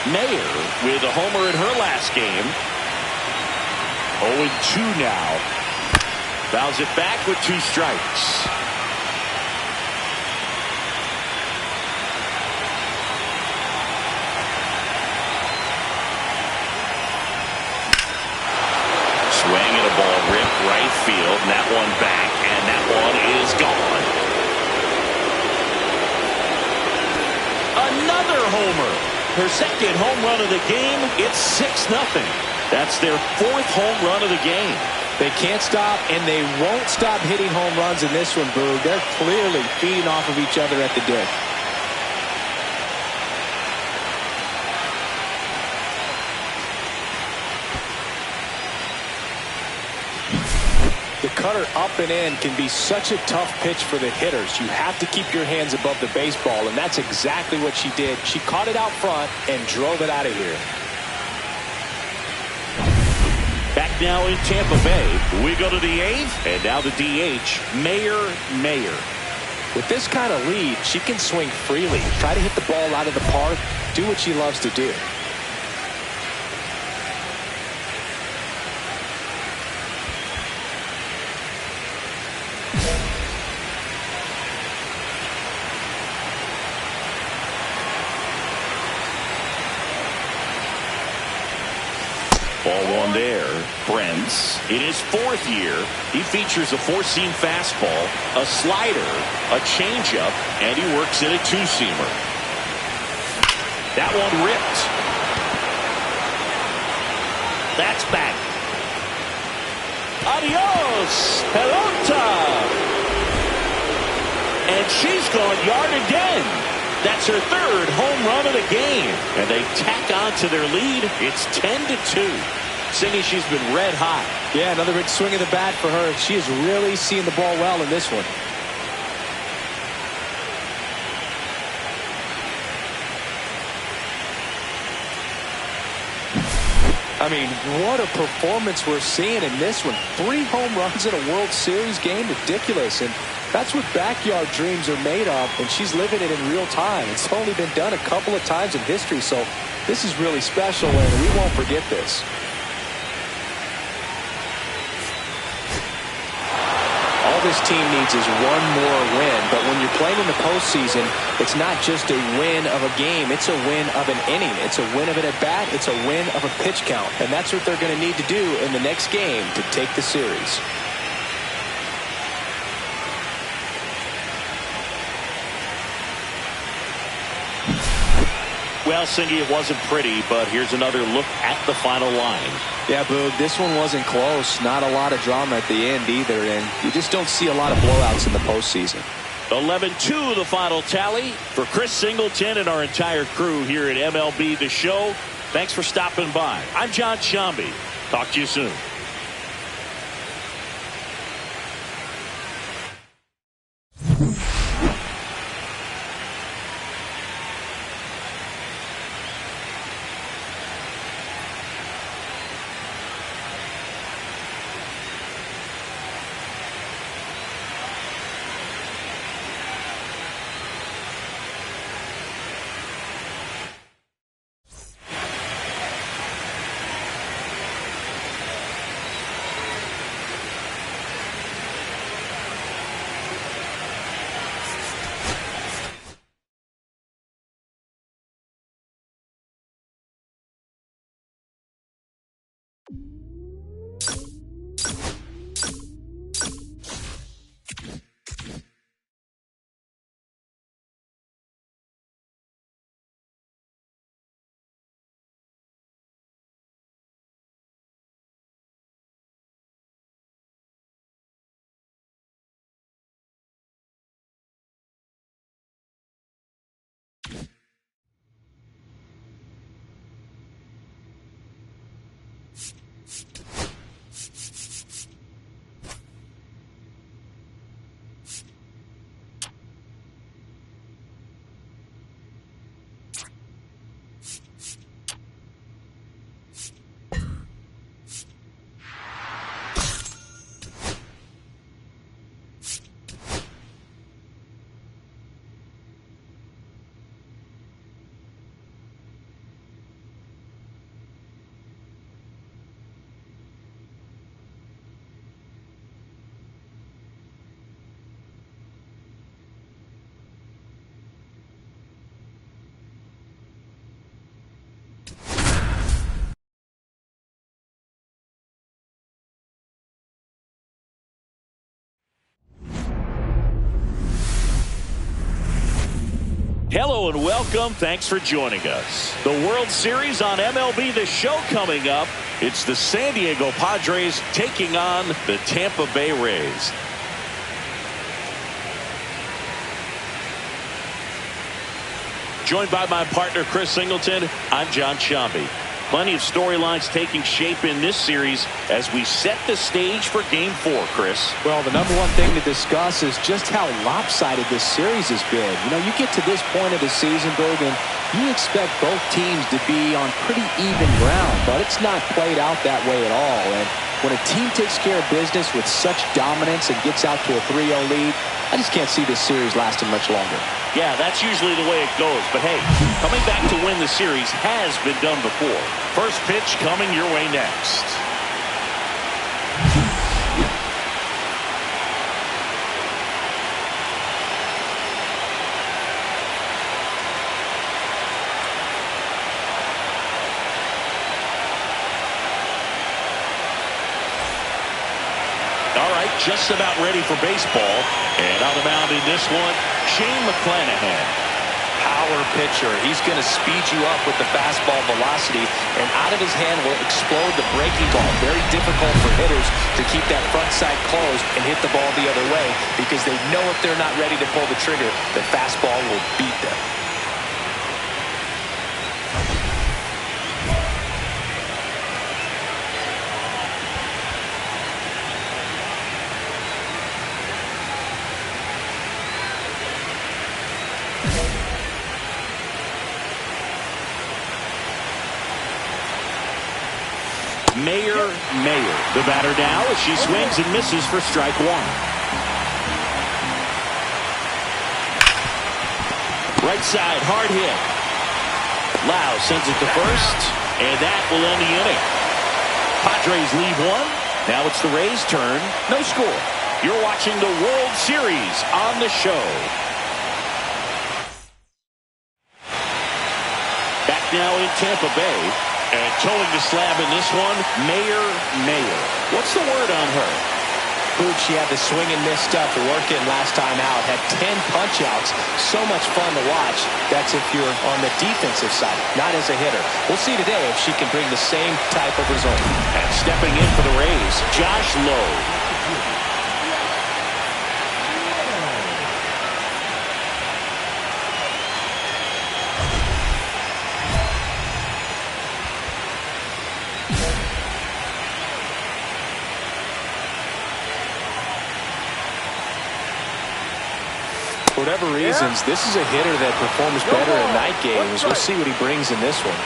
Mayer with a homer in her last game. 0-2 now. Fouls it back with 2 strikes. Swing and a ball ripped right field, and that one back, and that one is gone. Another homer. Her second home run of the game. It's 6-0. That's their 4th home run of the game. They can't stop, and they won't stop hitting home runs in this one, Boo. They're clearly feeding off of each other at the dish. The cutter up and in can be such a tough pitch for the hitters. You have to keep your hands above the baseball, and that's exactly what she did. She caught it out front and drove it out of here. Back now in Tampa Bay, we go to the 8th, and now the DH, Mayer. With this kind of lead, she can swing freely, try to hit the ball out of the park, do what she loves to do. Ball one there. Brents, in his fourth year, he features a four-seam fastball, a slider, a changeup, and he works in a two-seamer. That one ripped. That's back. Adios, pelota. And she's gone yard again. That's her third home run of the game. And they tack on to their lead. It's 10-2. Cindy, she's been red hot. Yeah, another big swing of the bat for her. She is really seeing the ball well in this one. I mean, what a performance we're seeing in this one. 3 home runs in a World Series game, ridiculous. And that's what backyard dreams are made of, and she's living it in real time. It's only been done a couple of times in history, so this is really special, and we won't forget this. All this team needs is one more win, but when you're playing in the postseason, it's not just a win of a game, it's a win of an inning. It's a win of an at-bat, it's a win of a pitch count, and that's what they're going to need to do in the next game to take the series. Well, Cindy, it wasn't pretty, but here's another look at the final line. Yeah, Boog, this one wasn't close. Not a lot of drama at the end either, and you just don't see a lot of blowouts in the postseason. 11-2 the final tally. For Chris Singleton and our entire crew here at MLB The Show, thanks for stopping by. I'm John Shambi. Talk to you soon. Hello and welcome. Thanks for joining us. The World Series on MLB The Show coming up. It's the San Diego Padres taking on the Tampa Bay Rays. Joined by my partner, Chris Singleton, I'm John Shambi. Plenty of storylines taking shape in this series as we set the stage for Game 4, Chris. Well, the number one thing to discuss is just how lopsided this series has been. You know, you get to this point of the season, Berg, and you expect both teams to be on pretty even ground, but it's not played out that way at all. And when a team takes care of business with such dominance and gets out to a 3-0 lead, I just can't see this series lasting much longer. Yeah, that's usually the way it goes. But hey, coming back to win the series has been done before. First pitch coming your way next. Just about ready for baseball. And on the mound in this one, Shane McClanahan. Power pitcher. He's going to speed you up with the fastball velocity, and out of his hand will explode the breaking ball. Very difficult for hitters to keep that front side closed and hit the ball the other way, because they know if they're not ready to pull the trigger, the fastball will beat them. Mayer, the batter now as she swings and misses for strike one. Right side, hard hit. Lau sends it to first, and that will end the inning. Padres leave one. Now it's the Rays' turn. No score. You're watching the World Series on the show. Back now in Tampa Bay. And towing the slab in this one, Mayer. What's the word on her? Boot, she had the swing and miss stuff working last time out. Had 10 punch-outs. So much fun to watch. That's if you're on the defensive side, not as a hitter. We'll see today if she can bring the same type of result. And stepping in for the Rays, Josh Lowe. For whatever reasons, this is a hitter that performs better in night games. We'll see what he brings in this one.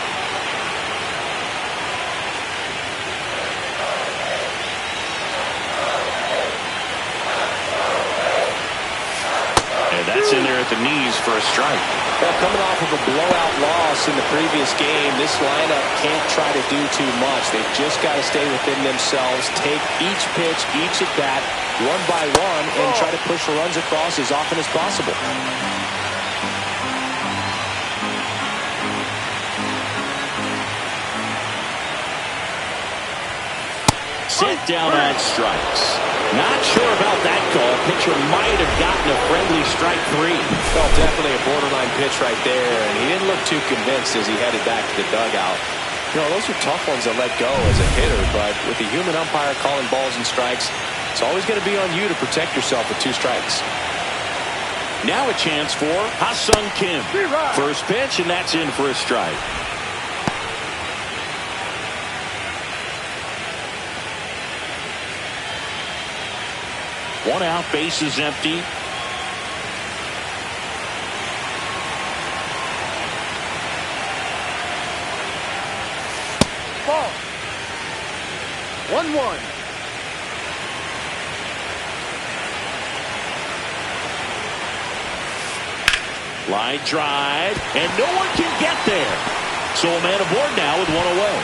And that's in there at the knees for a strike. Well, coming off of a blowout loss in the previous game, this lineup can't try to do too much. They've just got to stay within themselves, take each pitch, each at bat, one by one, and try to push the runs across as often as possible. Sent down on strikes. Not sure about that call. Pitcher might have gotten a friendly strike three. Well, definitely a borderline pitch right there, and he didn't look too convinced as he headed back to the dugout. You know, those are tough ones to let go as a hitter, but with the human umpire calling balls and strikes, it's always going to be on you to protect yourself with 2 strikes. Now a chance for Ha-Sung Kim. First pitch, and that's in for a strike. One out, base is empty. Ball. 1-1. Line drive, and no one can get there. So a man aboard now with one away.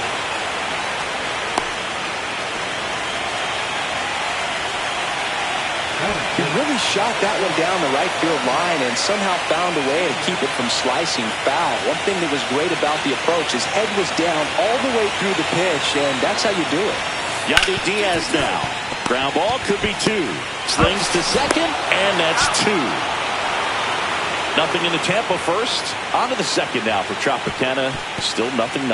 He really shot that one down the right field line and somehow found a way to keep it from slicing foul. One thing that was great about the approach, his head was down all the way through the pitch, and that's how you do it. Yandy Diaz now. Ground ball could be 2. Slings to second, and that's 2. Nothing in the Tampa first. On to the second now for Tropicana. Still nothing.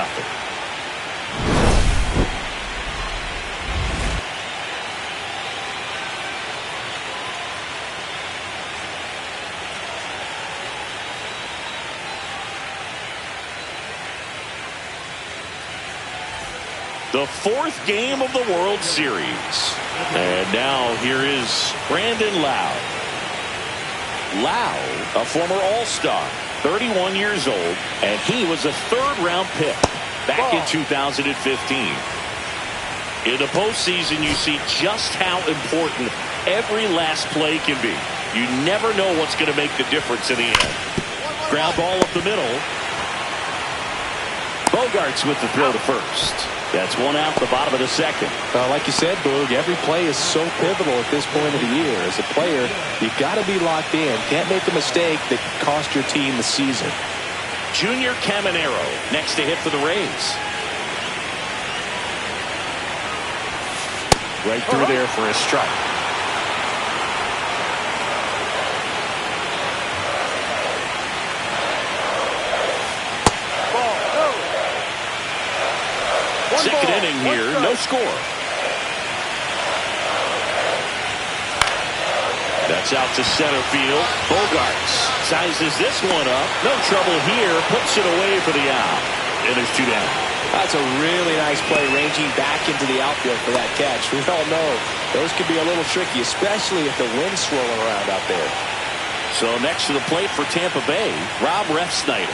The 4th game of the World Series. And now here is Brandon Lau. Lau, a former All-Star, 31 years old, and he was a 3rd-round pick back in 2015. In the postseason, you see just how important every last play can be. You never know what's going to make the difference in the end. Ground ball up the middle. Bogarts with the throw to first. That's one out the bottom of the second. Like you said, Boog, every play is so pivotal at this point of the year. As a player, you've got to be locked in. Can't make a mistake that cost your team the season. Junior Caminero next to hit for the Rays. Right through there for a strike. Second inning here, no score. That's out to center field. Bogarts sizes this one up. No trouble here. Puts it away for the out. And there's two down. That's a really nice play, ranging back into the outfield for that catch. We all know those can be a little tricky, especially if the wind's swirling around out there. So next to the plate for Tampa Bay, Rob Refsnyder.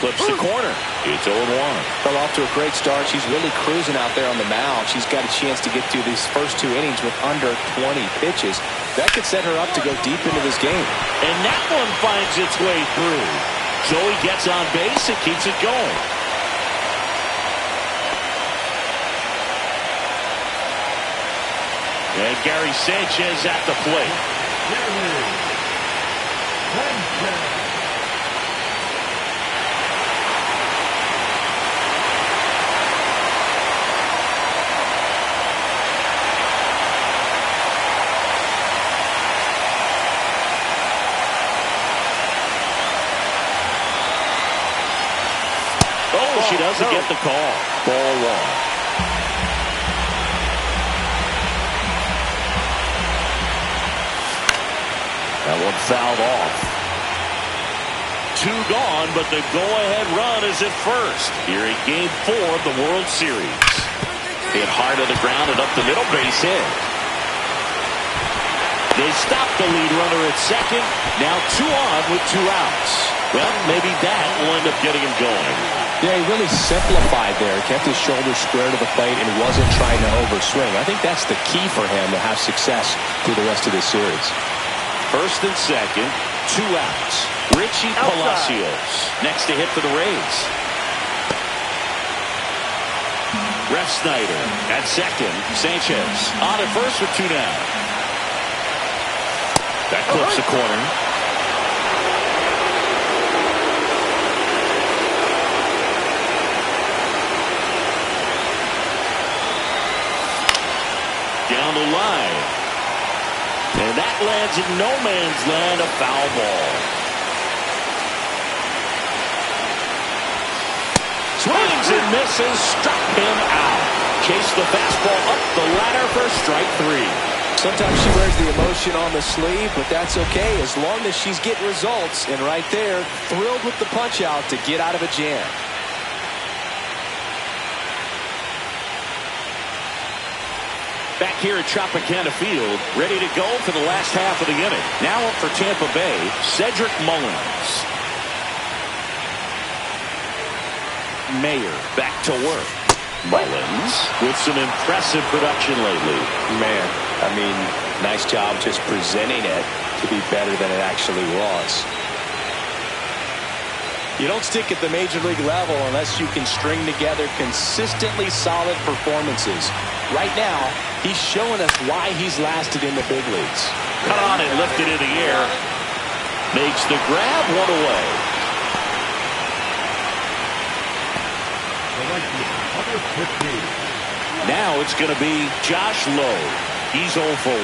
Clips the corner. It's 0-1. Fell off to a great start. She's really cruising out there on the mound. She's got a chance to get through these first two innings with under 20 pitches. That could set her up to go deep into this game. And that one finds its way through. Zoe gets on base and keeps it going. And Gary Sanchez at the plate. She doesn't get the call. Ball one. That one fouled off. Two gone, but the go-ahead run is at first. Here in Game 4 of the World Series. Hit hard to the ground and up the middle, base hit. They stop the lead runner at second. Now 2 on with 2 outs. Well, maybe that will end up getting him going. Yeah, he really simplified there. Kept his shoulders square to the plate and wasn't trying to overswing. I think that's the key for him to have success through the rest of this series. First and second, 2 outs. Richie Palacios next to hit for the Rays. Refsnyder at second. Sanchez on at first with 2 down. That clips the corner. Down the line. And that lands in no man's land, a foul ball. Swings and misses, struck him out. Chased the fastball up the ladder for strike 3. Sometimes she wears the emotion on the sleeve, but that's okay as long as she's getting results. And right there, thrilled with the punch out to get out of a jam. Back here at Tropicana Field, ready to go for the last half of the inning. Now up for Tampa Bay, Cedric Mullins. Mayer back to work. Mullins with some impressive production lately. Man, I mean, nice job just presenting it to be better than it actually was. You don't stick at the major league level unless you can string together consistently solid performances. Right now, he's showing us why he's lasted in the big leagues. Cut on and lifted in the air. Makes the grab, one away. Now it's going to be Josh Lowe. He's 0 for 1.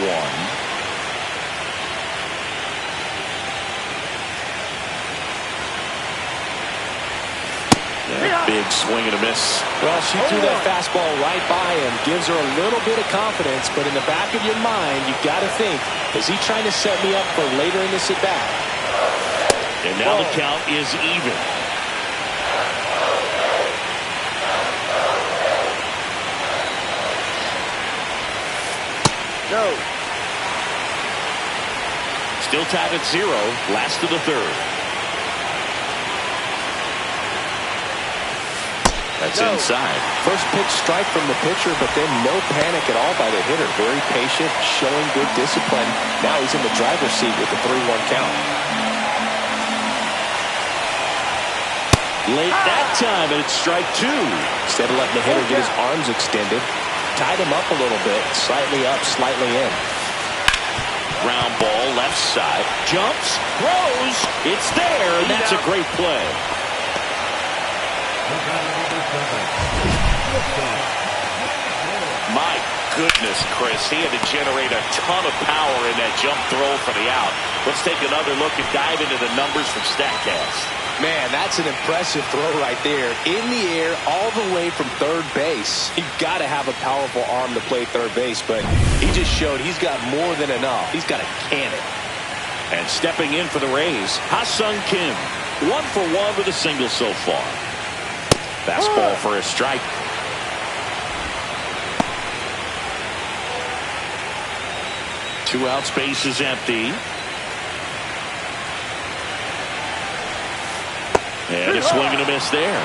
Big swing and a miss. Well, she threw that fastball right by him. Gives her a little bit of confidence, but in the back of your mind, you've got to think, is he trying to set me up for later in this at-bat? And now the count is even. No. Still tied at 0. Last of the third. That's inside. First pitch strike from the pitcher, but then no panic at all by the hitter. Very patient, showing good discipline. Now he's in the driver's seat with the 3-1 count. Late that time, and it's strike 2. Instead of letting the hitter get his arms extended, tied him up a little bit, slightly up, slightly in. Ground ball, left side, jumps, throws, it's there, and that's a great play. My goodness, Chris, he had to generate a ton of power in that jump throw for the out. Let's take another look and dive into the numbers from StatCast. Man, that's an impressive throw right there. In the air, all the way from third base. You've got to have a powerful arm to play third base, but he just showed he's got more than enough. He's got a cannon. And stepping in for the Rays, Ha-Sung Kim. 1 for 1 with a single so far. Fastball for a strike. Two outs, base is empty. And a swing and a miss there.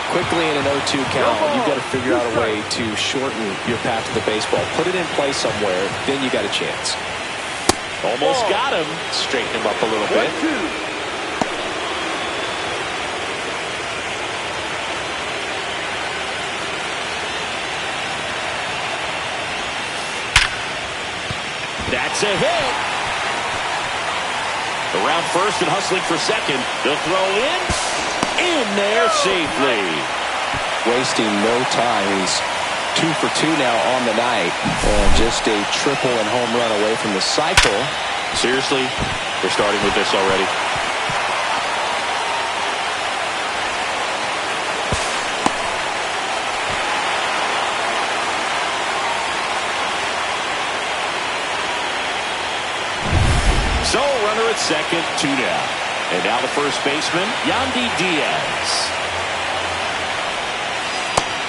Quickly in an 0-2 count, you've got to figure out a way to shorten your path to the baseball. Put it in play somewhere, then you got a chance. Almost got him. Straighten him up a little bit. That's a hit. Around first and hustling for second. They'll throw in there safely. Wasting no time. He's 2 for 2 now on the night. And just a triple and home run away from the cycle. Seriously, we're starting with this already. So, runner at second, 2 down. And now the first baseman, Yandy Diaz.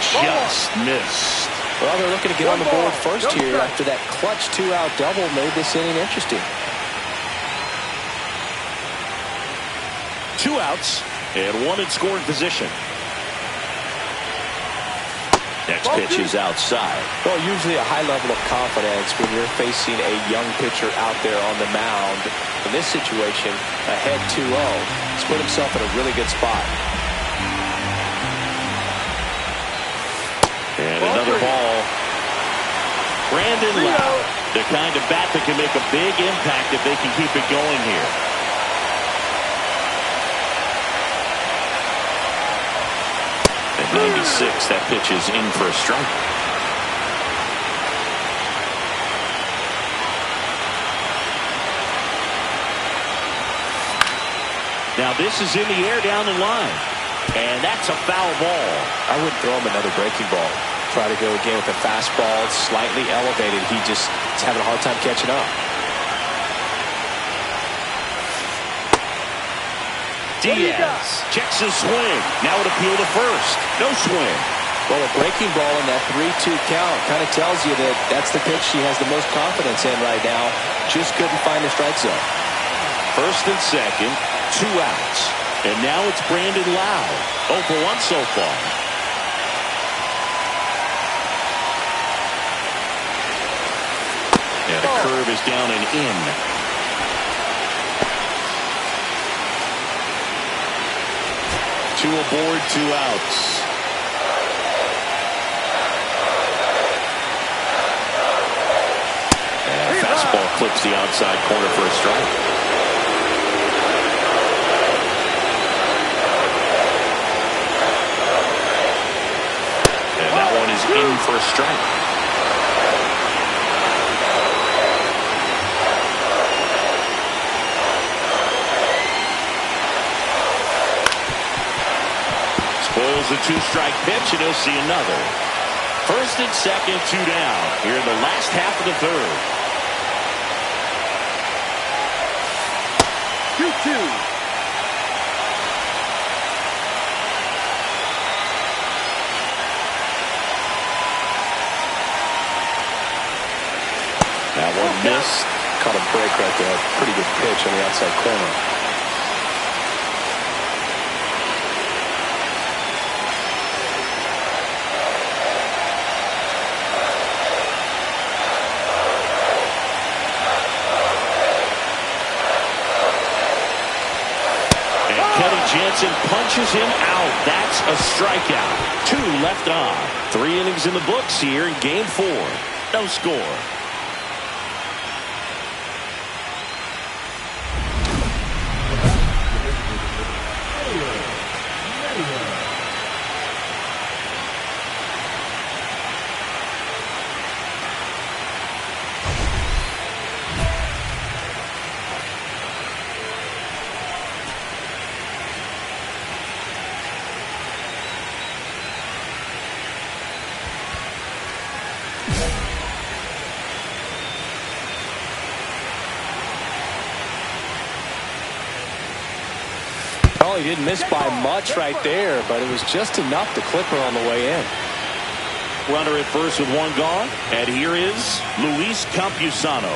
Just missed. Well, they're looking to get on the board first here after that clutch 2-out double made this inning interesting. 2 outs and 1 in scoring position. Next pitch is outside. Well, usually a high level of confidence when you're facing a young pitcher out there on the mound. In this situation, ahead 2-0. He's put himself in a really good spot. And another ball. Brandon Lau, the kind of bat that can make a big impact if they can keep it going here. At 96, that pitch is in for a strike. Now this is in the air down the line. And that's a foul ball. I wouldn't throw him another breaking ball. Try to go again with a fastball, slightly elevated. He just is having a hard time catching up. Diaz checks his swing. Now it appeal to first. No swing. Well, a breaking ball in that 3-2 count kind of tells you that that's the pitch he has the most confidence in right now. Just couldn't find the strike zone. First and second, 2 outs. And now it's Brandon Lau. 0 for 1 so far. And the curve is down and in. Two aboard, 2 outs. And fastball clips the outside corner for a strike. In for a strike. Spoils the 2-strike pitch, and he'll see another. First and second, 2 down here in the last half of the third. 2-2. That one missed. Caught a break right there. Pretty good pitch on the outside corner. hits and punches him out. That's a strikeout. 2 left on. 3 innings in the books here in Game 4. No score. Well, he didn't miss by much right there, but it was just enough to clip her on the way in. Runner at first with 1 gone. And here is Luis Campusano.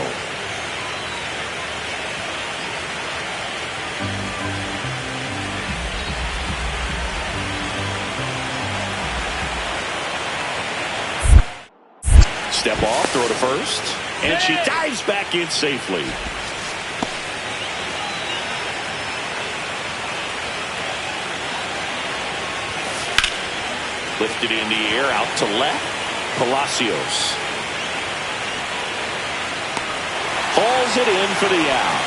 Step off, throw to first. And she dives back in safely. Lifted in the air, out to left. Palacios. Hauls it in for the out.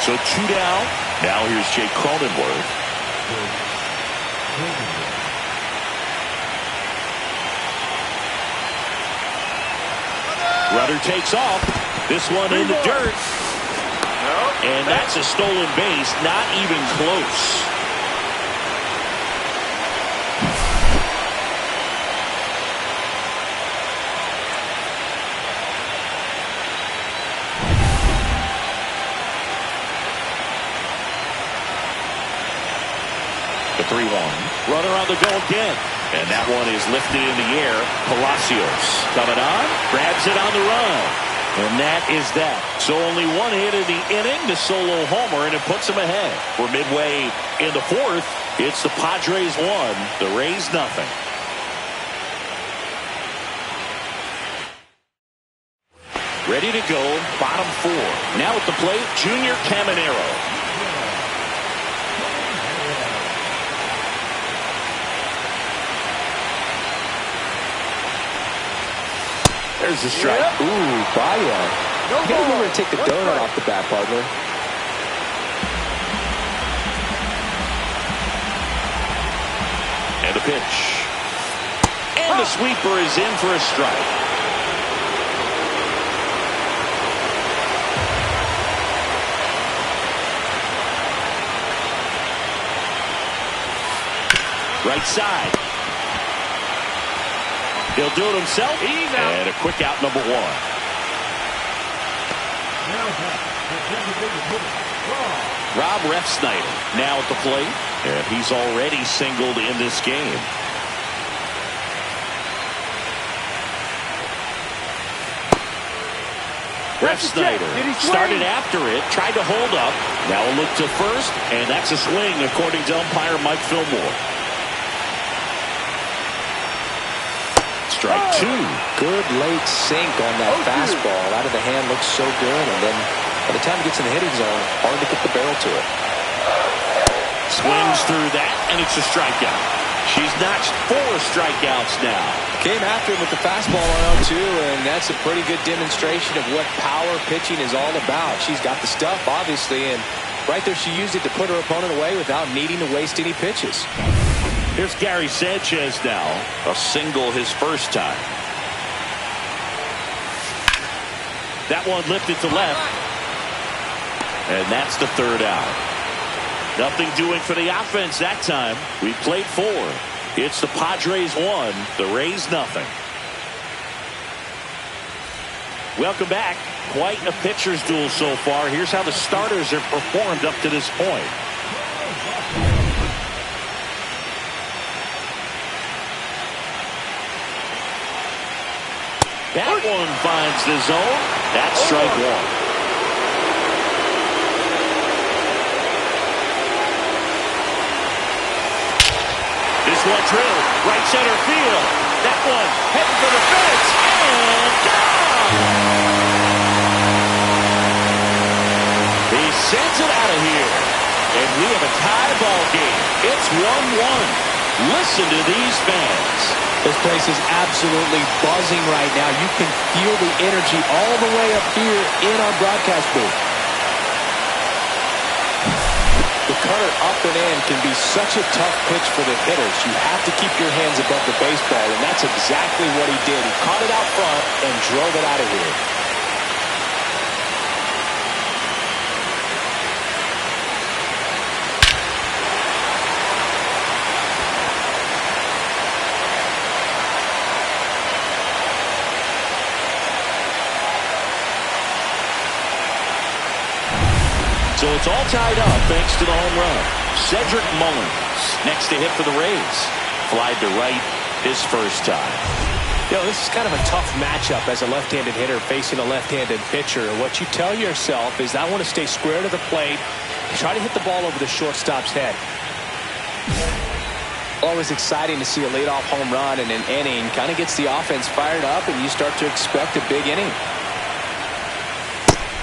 So 2 down. Now here's Jake Cronenworth. Runner takes off. This one in the dirt. And that's a stolen base. Not even close. The 3-1. Runner on the go again. And that one is lifted in the air. Palacios coming on. Grabs it on the run. And that is that. So only 1 hit in the inning, the solo homer, and it puts them ahead. We're midway in the 4th. It's the Padres 1, the Rays nothing. Ready to go, bottom 4. Now at the plate, Junior Caminero. There's the strike. Yep. Ooh, Baya. You gotta remember to take the donut off the bat, partner. And a pitch. And the sweeper is in for a strike. Right side. He'll do it himself. He's out. And a quick out, number 1. Rob Refsnyder now at the plate. And he's already singled in this game. Refsnyder started after it, tried to hold up. Now a look to first, and that's a swing according to umpire Mike Fillmore. Strike 2. Good late sink on that fastball. Out of the hand, looks so good. And then by the time it gets in the hitting zone, hard to get the barrel to it. Swings through that, and it's a strikeout. She's notched 4 strikeouts now. Came after him with the fastball on 0-2, and that's a pretty good demonstration of what power pitching is all about. She's got the stuff, obviously, and right there she used it to put her opponent away without needing to waste any pitches. Here's Gary Sanchez now. A single his first time. That one lifted to left. And that's the 3rd out. Nothing doing for the offense that time. We played 4. It's the Padres 1, the Rays nothing. Welcome back. Quite a pitcher's duel so far. Here's how the starters have performed up to this point. That one finds the zone. That's strike 1. This one drilled right center field. That one heading for the fence. And gone! He sends it out of here. And we have a tie ball game. It's 1-1. Listen to these fans. This place is absolutely buzzing right now. You can feel the energy all the way up here in our broadcast booth. The cutter up and in can be such a tough pitch for the hitters. You have to keep your hands above the baseball, and that's exactly what he did. He caught it out front and drove it out of here. So it's all tied up thanks to the home run. Cedric Mullins next to hit for the Rays. Flied to right his first time. You know, this is kind of a tough matchup as a left-handed hitter facing a left-handed pitcher. What you tell yourself is, I want to stay square to the plate, try to hit the ball over the shortstop's head. Always exciting to see a leadoff home run in an inning. Kind of gets the offense fired up, and you start to expect a big inning.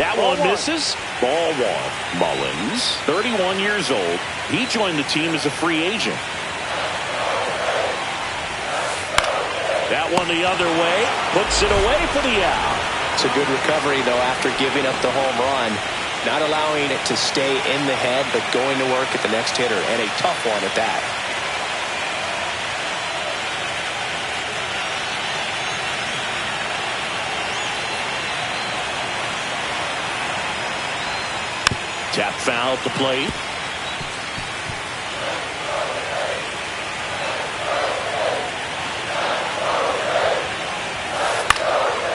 That one misses. Ball one. Mullins, 31 years old. He joined the team as a free agent. That one the other way. Puts it away for the out. It's a good recovery, though, after giving up the home run. Not allowing it to stay in the head, but going to work at the next hitter. And a tough one at that. Tap foul at the plate.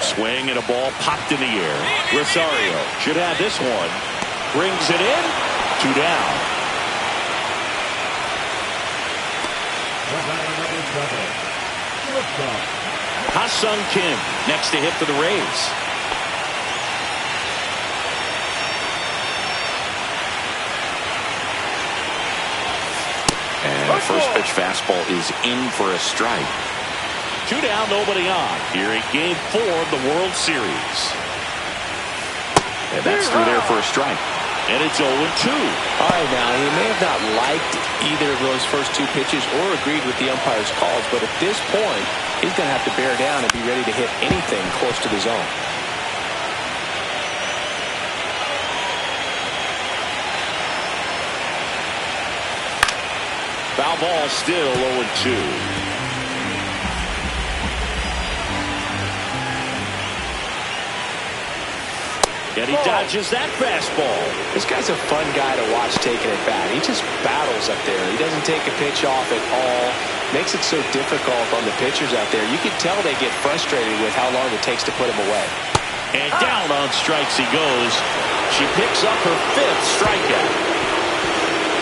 Swing and a ball popped in the air. Rosario should have this one. Brings it in. 2 down. Ha-Sung Kim next to hit for the Rays. And the first pitch fastball is in for a strike. 2 down, nobody on. Here in Game 4 of the World Series. And that's through there for a strike. And it's 0-2. All right, now, he may have not liked either of those first 2 pitches or agreed with the umpire's calls, but at this point, he's going to have to bear down and be ready to hit anything close to the zone. Foul ball, still 0-2. And he dodges that fastball. This guy's a fun guy to watch taking it back. He just battles up there. He doesn't take a pitch off at all. Makes it so difficult on the pitchers out there. You can tell they get frustrated with how long it takes to put him away. And down on strikes he goes. She picks up her 5th strikeout.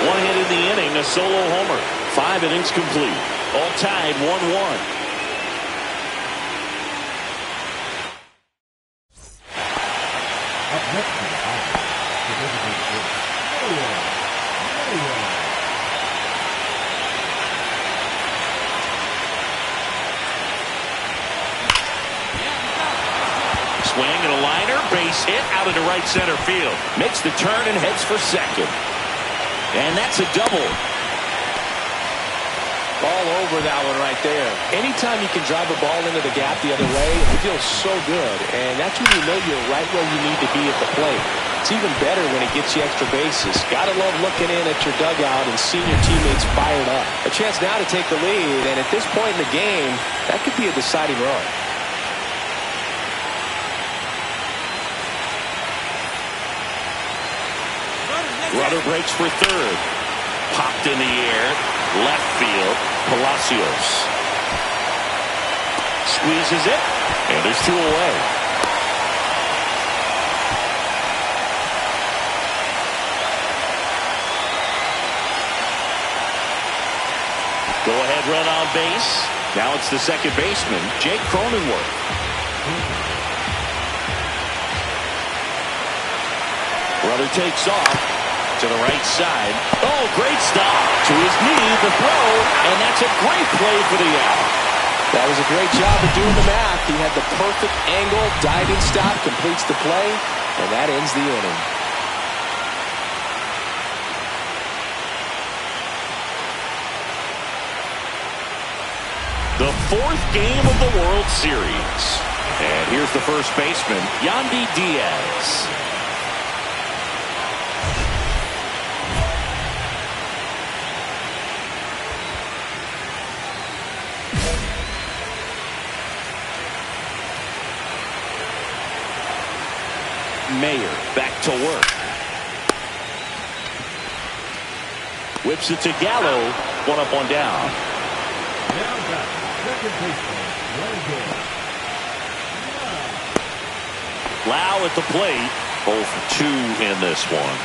1 hit in the inning, a solo homer. 5 innings complete. All tied 1-1. Swing and a liner, base hit out into right center field. Makes the turn and heads for second. And that's a double. All over that one right there. Anytime you can drive a ball into the gap the other way, it feels so good. And that's when you know you're right where you need to be at the plate. It's even better when it gets you extra bases. Gotta love looking in at your dugout and seeing your teammates fired up. A chance now to take the lead, and at this point in the game, that could be a deciding run. Runner breaks for third. Popped in the air. Left field. Palacios. Squeezes it. And there's 2 away. Go-ahead run on base. Now it's the second baseman, Jake Cronenworth. Runner takes off. To the right side. Oh, great stop. To his knee, the throw, and that's a great play for the out. That was a great job of doing the math. He had the perfect angle, diving stop, completes the play, and that ends the inning. The fourth game of the World Series. And here's the first baseman, Yandy Diaz. Mayer back to work. Whips it to Gallo. One up, one down. Now back, second baseman, Lau at the plate. 0 for 2 in this one.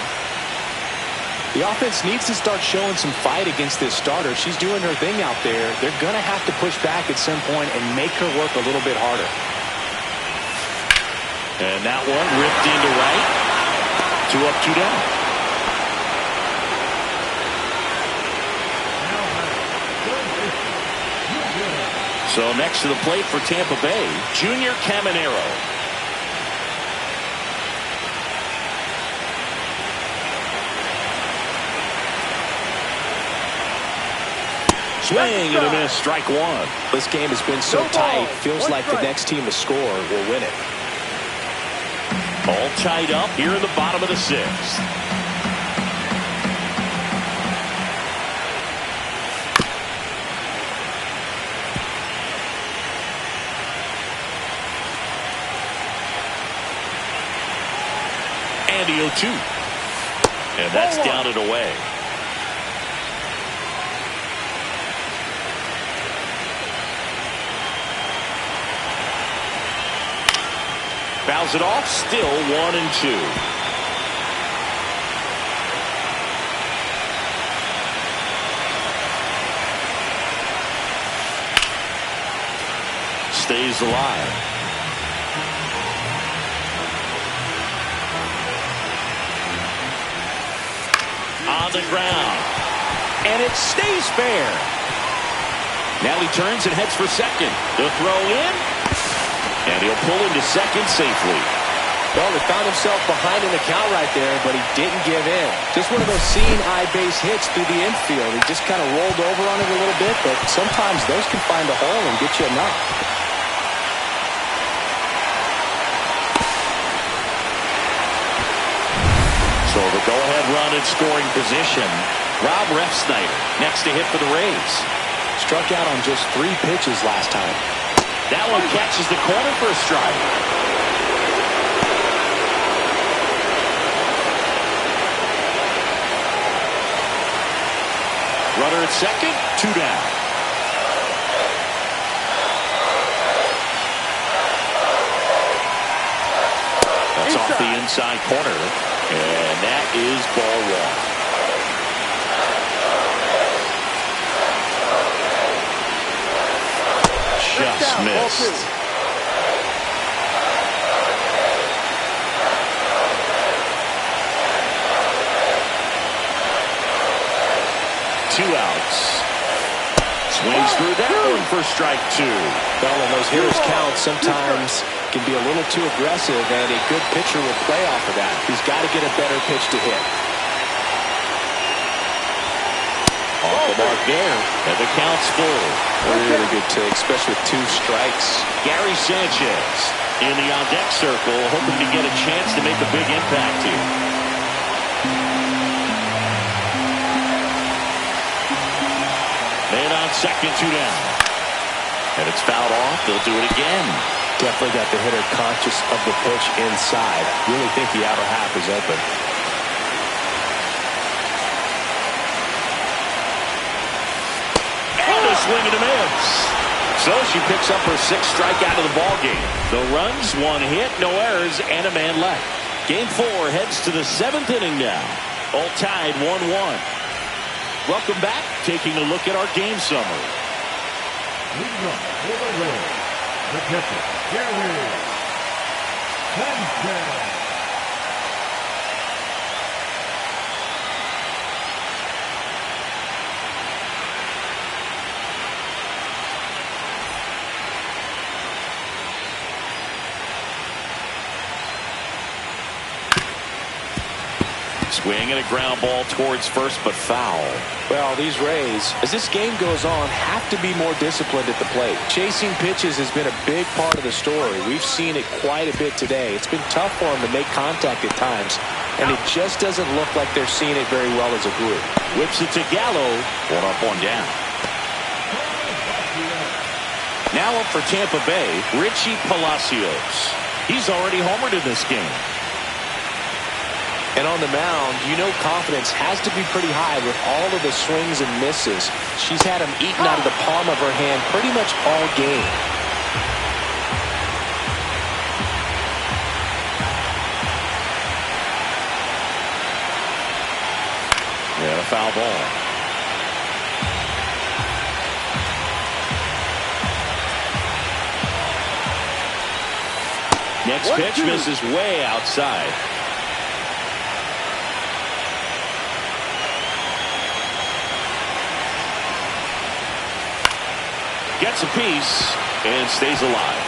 The offense needs to start showing some fight against this starter. She's doing her thing out there. They're going to have to push back at some point and make her work a little bit harder. And that one ripped into right. 2 up, 2 down. So next to the plate for Tampa Bay, Junior Caminero. Swing and a miss, strike one. This game has been so tight, feels like the next team to score will win it. All tied up here in the bottom of the sixth. And the 0-2. And that's down and away. Fouls it off, still 1-2. Stays alive. On the ground. And it stays fair. Now he turns and heads for second. The throw in. And he'll pull into second safely. Well, he found himself behind in the count right there, but he didn't give in. Just one of those seeing eye base hits through the infield. He just kind of rolled over on it a little bit, but sometimes those can find a hole and get you a knock. So the go-ahead run in scoring position. Rob Refsnyder next to hit for the Rays. Struck out on just 3 pitches last time. That one catches the corner for a strike. Runner at second, 2 down. That's off the inside corner, and that is ball 1. Just missed. Two outs. Swings through that one for strike 2. Well, when those hitters count, sometimes can be a little too aggressive, and a good pitcher will play off of that. He's got to get a better pitch to hit. Off the mark there, and the count's full. Really good take, especially with 2 strikes. Gary Sanchez in the on-deck circle, hoping to get a chance to make a big impact here. Man on second, 2 down. And it's fouled off. They'll do it again. Definitely got the hitter conscious of the pitch inside. Really think the outer half is open. Swing and a miss. So she picks up her 6th strikeout of the ballgame. No runs, 1 hit, no errors, and a man left. Game 4 heads to the 7th inning now. All tied 1-1. Welcome back. Taking a look at our game summary. Leading up for the Rays, the catcher, Gary Sanchez. Swing and a ground ball towards first, but foul. Well, these Rays, as this game goes on, have to be more disciplined at the plate. Chasing pitches has been a big part of the story. We've seen it quite a bit today. It's been tough for them to make contact at times, and it just doesn't look like they're seeing it very well as a group. Whips it to Gallo. One up, one down. Now up for Tampa Bay, Richie Palacios. He's already homered in this game. And on the mound, you know confidence has to be pretty high with all of the swings and misses. She's had them eaten out of the palm of her hand pretty much all game. Yeah, a foul ball. Next pitch misses way outside. Gets a piece and stays alive.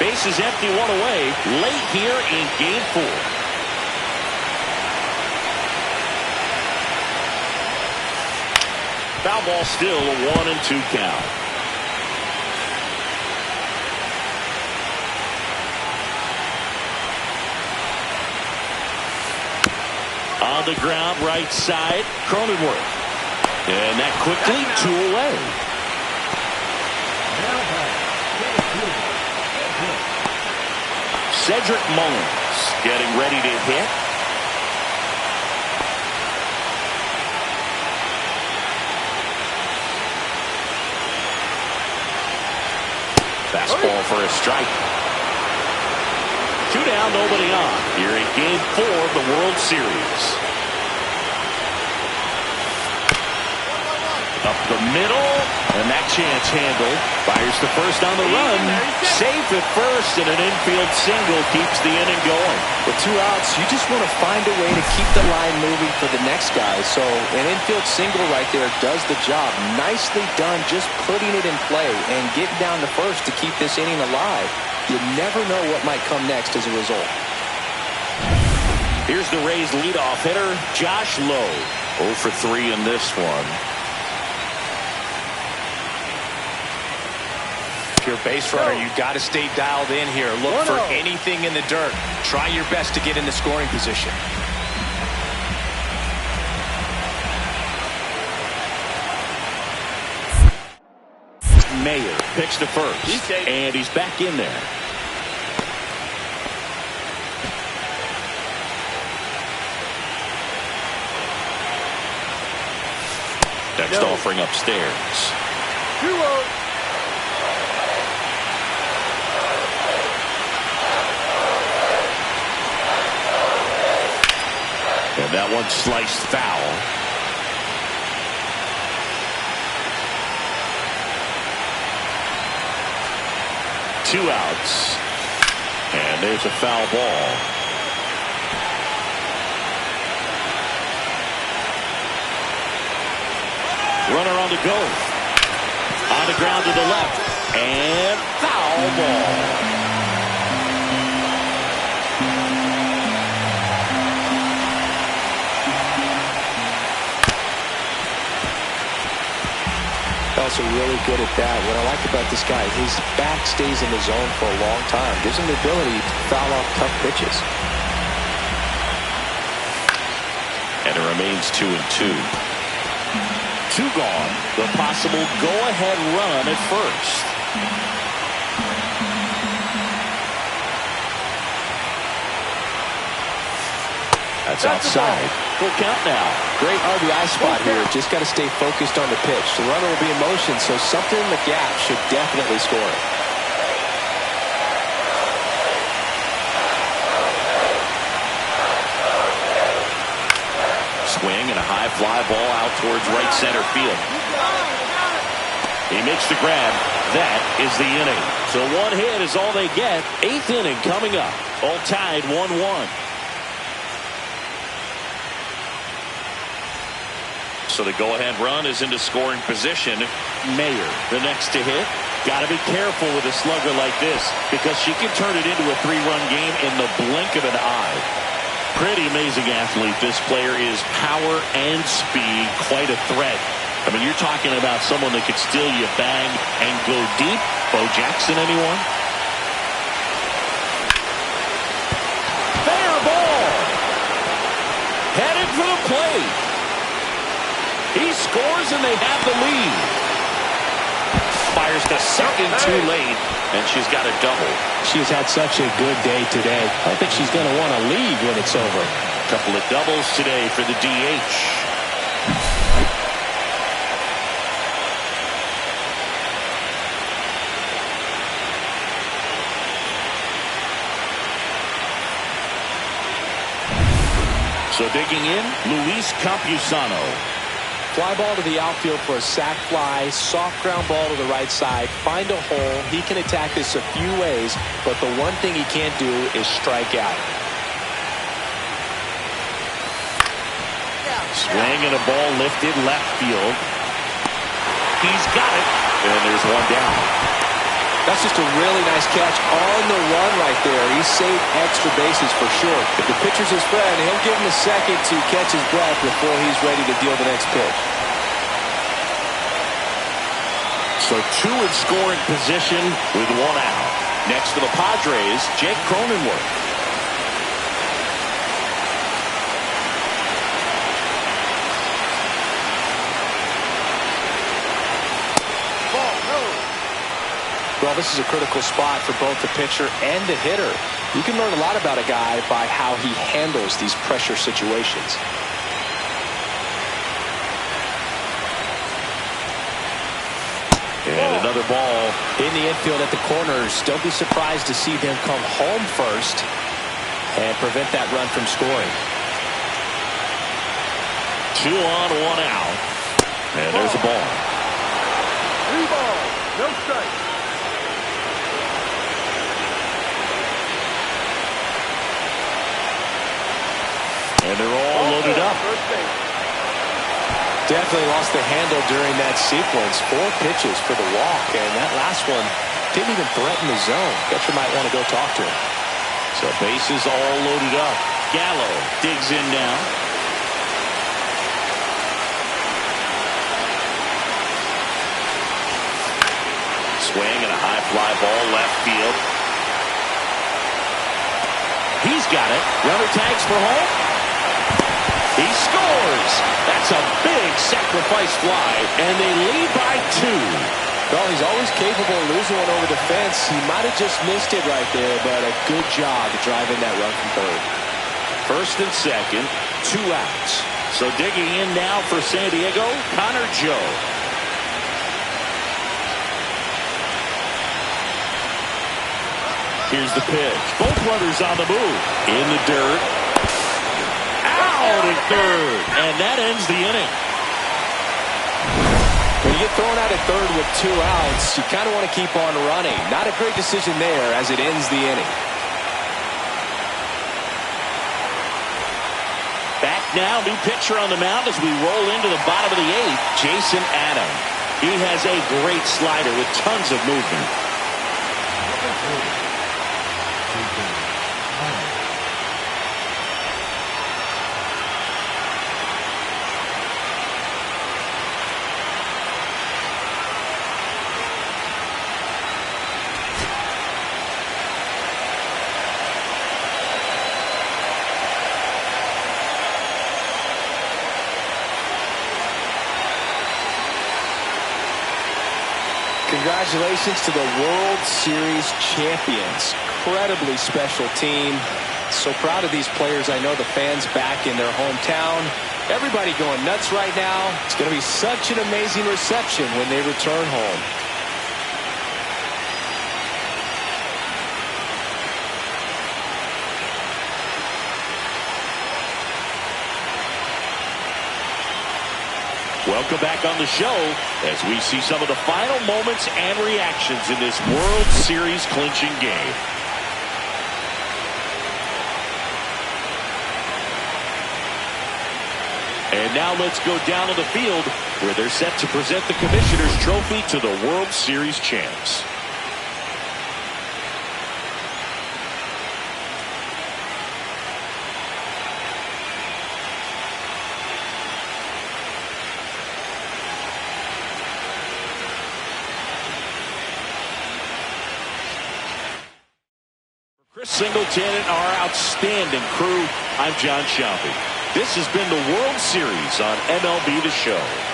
Base is empty, one away. Late here in game 4. Foul ball still, a 1-2 count. On the ground, right side, Cronenworth. And that quickly, 2 away. Cedric Mullins getting ready to hit. Fastball for a strike. 2 down, nobody on. Here in game 4 of the World Series. Up the middle, and that chance handled. Fires to first on the run. Safe at first, and an infield single keeps the inning going. With 2 outs, you just want to find a way to keep the line moving for the next guy. So an infield single right there does the job. Nicely done, just putting it in play and getting down to first to keep this inning alive. You never know what might come next as a result. Here's the Rays leadoff hitter, Josh Lowe. 0 for 3 in this one. Your base runner, you got to stay dialed in here. Look for anything in the dirt. Try your best to get into scoring position. Mayer picks to first, and he's back in there. Next offering upstairs. And that one sliced foul. Two outs. And there's a foul ball. Runner on the go. On the ground to the left. And foul ball. Also really good at that. What I like about this guy, his back stays in the zone for a long time. Gives him the ability to foul off tough pitches. And it remains 2-2. 2 gone. The possible go-ahead run at first. That's outside. Full count now. Great RBI spot here. Just got to stay focused on the pitch. The runner will be in motion, so something in the gap should definitely score it. Swing and a high fly ball out towards right center field. He makes the grab. That is the inning. So 1 hit is all they get. 8th inning coming up. All tied 1-1. So the go-ahead run is into scoring position. Mayer, the next to hit. Got to be careful with a slugger like this because she can turn it into a 3-run game in the blink of an eye. Pretty amazing athlete. This player is power and speed, quite a threat. I mean, you're talking about someone that could steal you bag and go deep. Bo Jackson, anyone? Fair ball. Headed for the plate. He scores and they have the lead. Fires the second too late, and she's got a double. She's had such a good day today. I think she's going to want to leave when it's over. A couple of doubles today for the DH. So digging in, Luis Campusano. Fly ball to the outfield for a sac fly, soft ground ball to the right side, find a hole. He can attack this a few ways, but the one thing he can't do is strike out. Swing and a ball lifted left field. He's got it, and there's one down. That's just a really nice catch on the run right there. He saved extra bases for sure. If the pitcher's his friend, he'll give him a second to catch his breath before he's ready to deal the next pitch. So two in scoring position with one out. Next for the Padres, Jake Cronenworth. Well, this is a critical spot for both the pitcher and the hitter. You can learn a lot about a guy by how he handles these pressure situations. And another ball in the infield at the corners. Don't be surprised to see them come home first and prevent that run from scoring. 2 on, 1 out. And there's a ball. 3 balls, no strikes. And they're all loaded up. Definitely lost the handle during that sequence. 4 pitches for the walk, and that last one didn't even threaten the zone. Catcher might want to go talk to him. So bases all loaded up. Gallo digs in now. Swing and a high fly ball left field. He's got it. Runner tags for home. He scores. That's a big sacrifice fly, and they lead by 2. Well, he's always capable of losing one over the fence. He might have just missed it right there, but a good job driving that run from third. First and second, 2 outs. So digging in now for San Diego, Connor Joe. Here's the pitch. Both runners on the move. In the dirt. Out at third. And that ends the inning. When you get thrown out at third with 2 outs, you kind of want to keep on running. Not a great decision there as it ends the inning. Back now, new pitcher on the mound as we roll into the bottom of the 8th, Jason Adam. He has a great slider with tons of movement. Congratulations to the World Series champions. Incredibly special team. So proud of these players. I know the fans back in their hometown. Everybody going nuts right now. It's going to be such an amazing reception when they return home. Welcome back on the show as we see some of the final moments and reactions in this World Series clinching game. And now let's go down to the field where they're set to present the Commissioner's Trophy to the World Series champs. Singleton and our outstanding crew. I'm John Shelby. This has been the World Series on MLB The Show.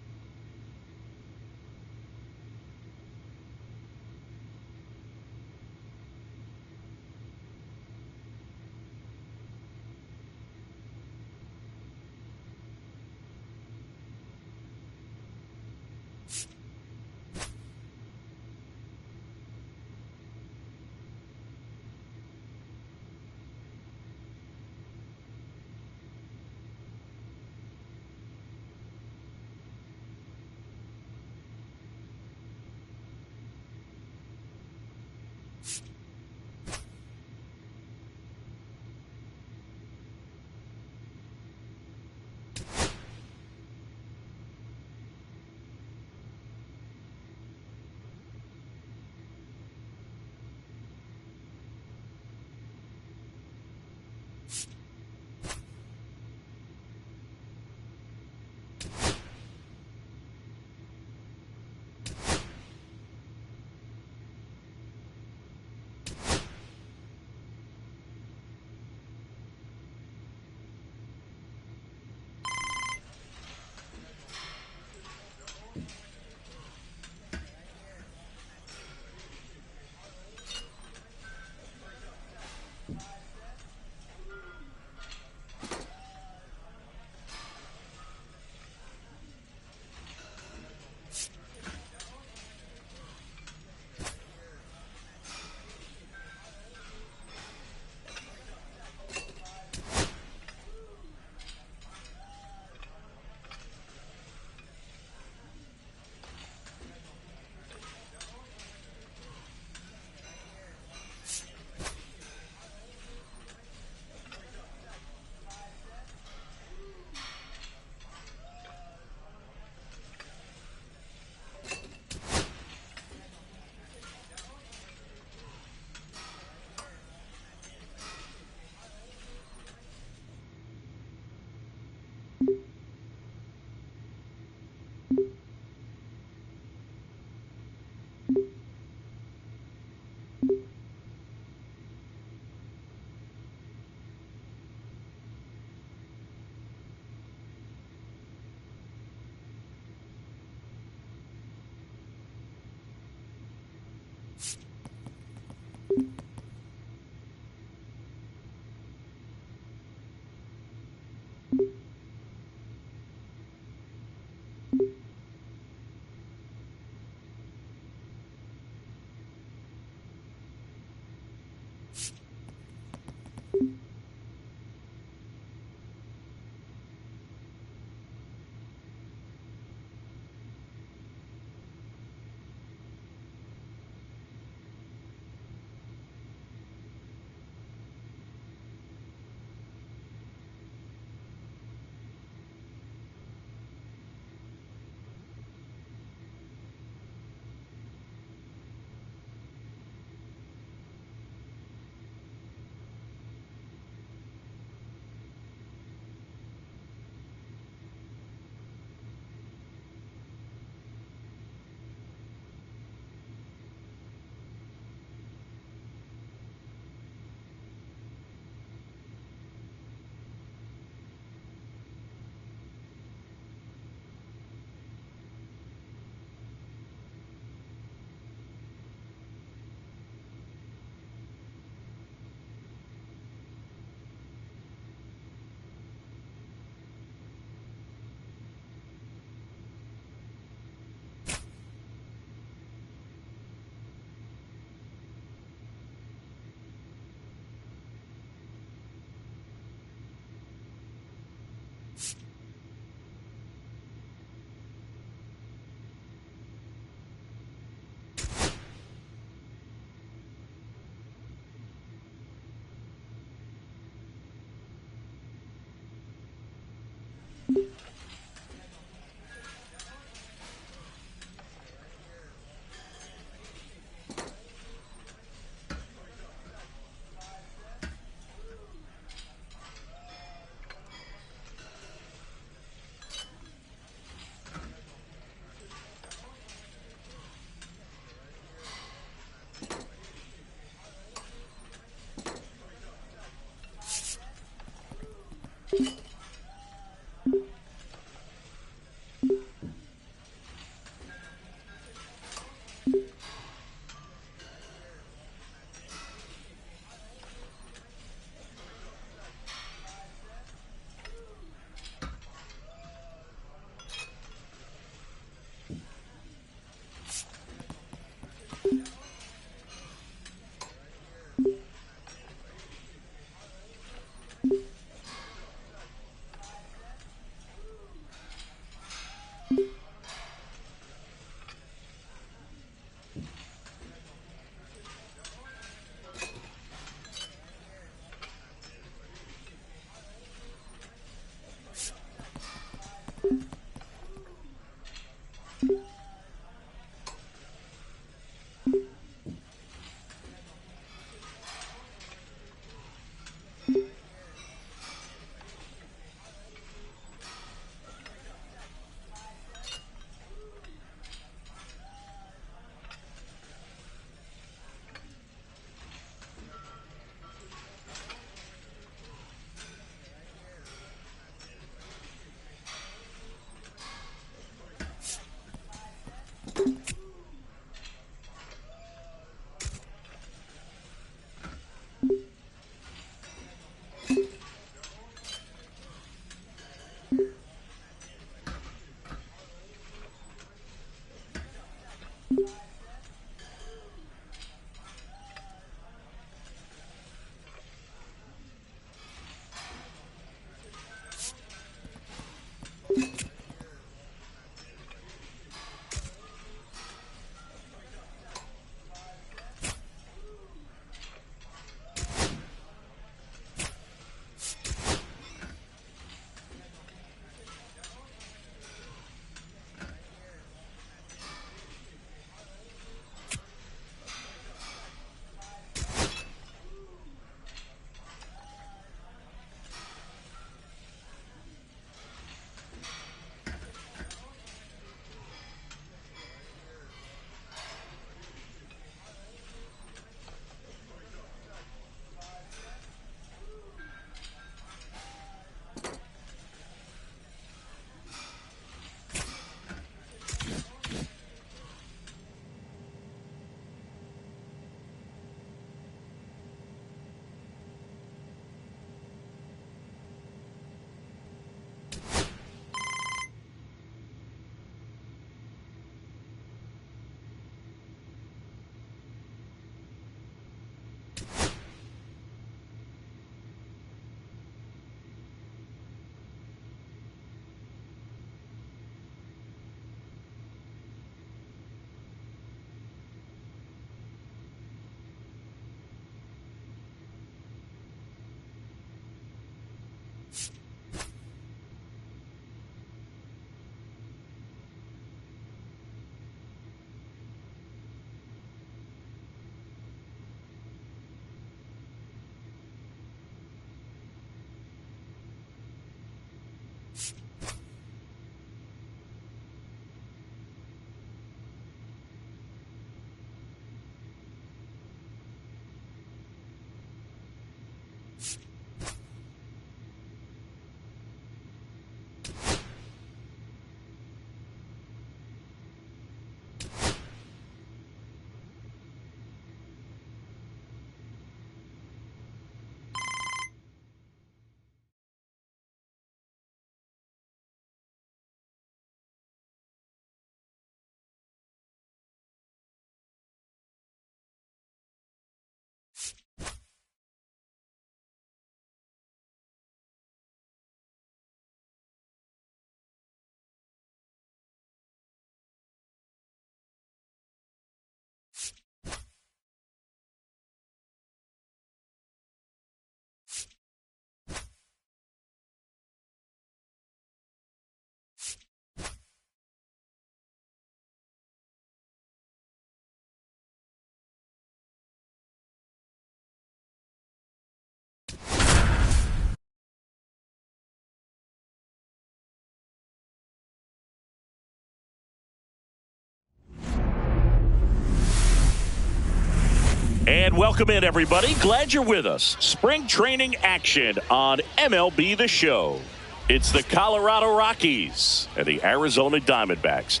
And welcome in, everybody. Glad you're with us. Spring training action on MLB The Show. It's the Colorado Rockies and the Arizona Diamondbacks.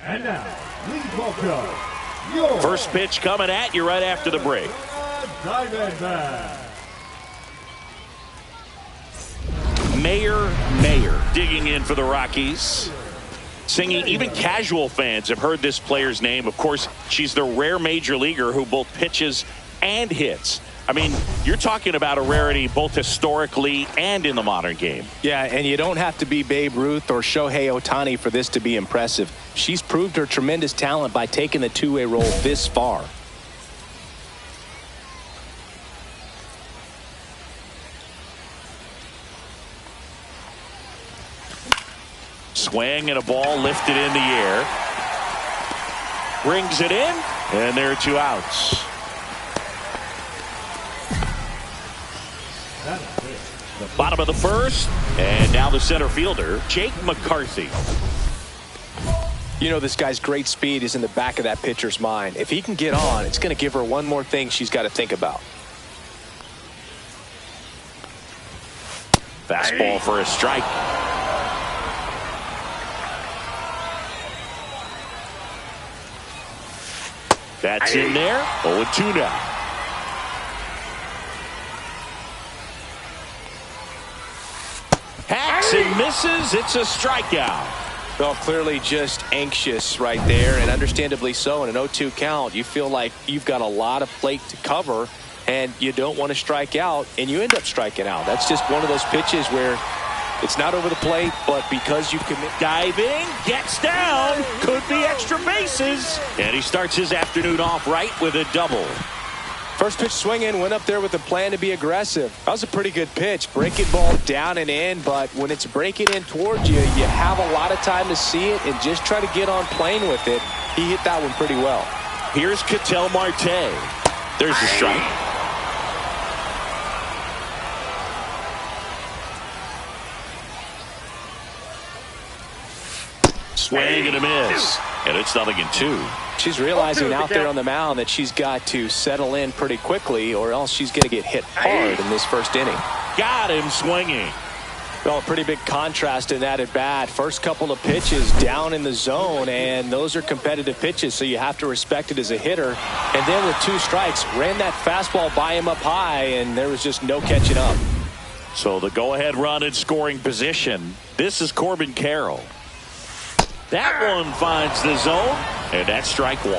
And now, please welcome your first pitch coming at you right after the break. Diamondbacks. Mayer digging in for the Rockies. Singing, even casual fans have heard this player's name. Of course, she's the rare major leaguer who both pitches and hits. I mean, you're talking about a rarity both historically and in the modern game. Yeah, and you don't have to be Babe Ruth or Shohei Ohtani for this to be impressive. She's proved her tremendous talent by taking the two-way role this far. Swing and a ball lifted in the air. Brings it in, and there are 2 outs. The bottom of the first, and now the center fielder, Jake McCarthy. You know, this guy's great speed is in the back of that pitcher's mind. If he can get on, it's going to give her one more thing she's got to think about. Fastball for a strike. That's in there. 0-2 now. Hacks and misses. It's a strikeout. Well, clearly just anxious right there, and understandably so. In an 0-2 count, you feel like you've got a lot of plate to cover, and you don't want to strike out, and you end up striking out. That's just one of those pitches where it's not over the plate, but because you commit. Diving, gets down, could be extra bases. And he starts his afternoon off right with a double. First pitch swinging, went up there with a plan to be aggressive. That was a pretty good pitch. Breaking ball down and in, but when it's breaking in towards you, you have a lot of time to see it and just try to get on plane with it. He hit that one pretty well. Here's Ketel Marte. There's the strike. Swing and a miss. And it's 0-2. She's realizing out there on the mound that she's got to settle in pretty quickly, or else she's going to get hit hard in this first inning. Got him swinging. Well, a pretty big contrast in that at bat. First couple of pitches down in the zone, and those are competitive pitches, so you have to respect it as a hitter. And then with 2 strikes, ran that fastball by him up high, and there was just no catching up. So the go-ahead run in scoring position. This is Corbin Carroll. That one finds the zone, and that's strike 1.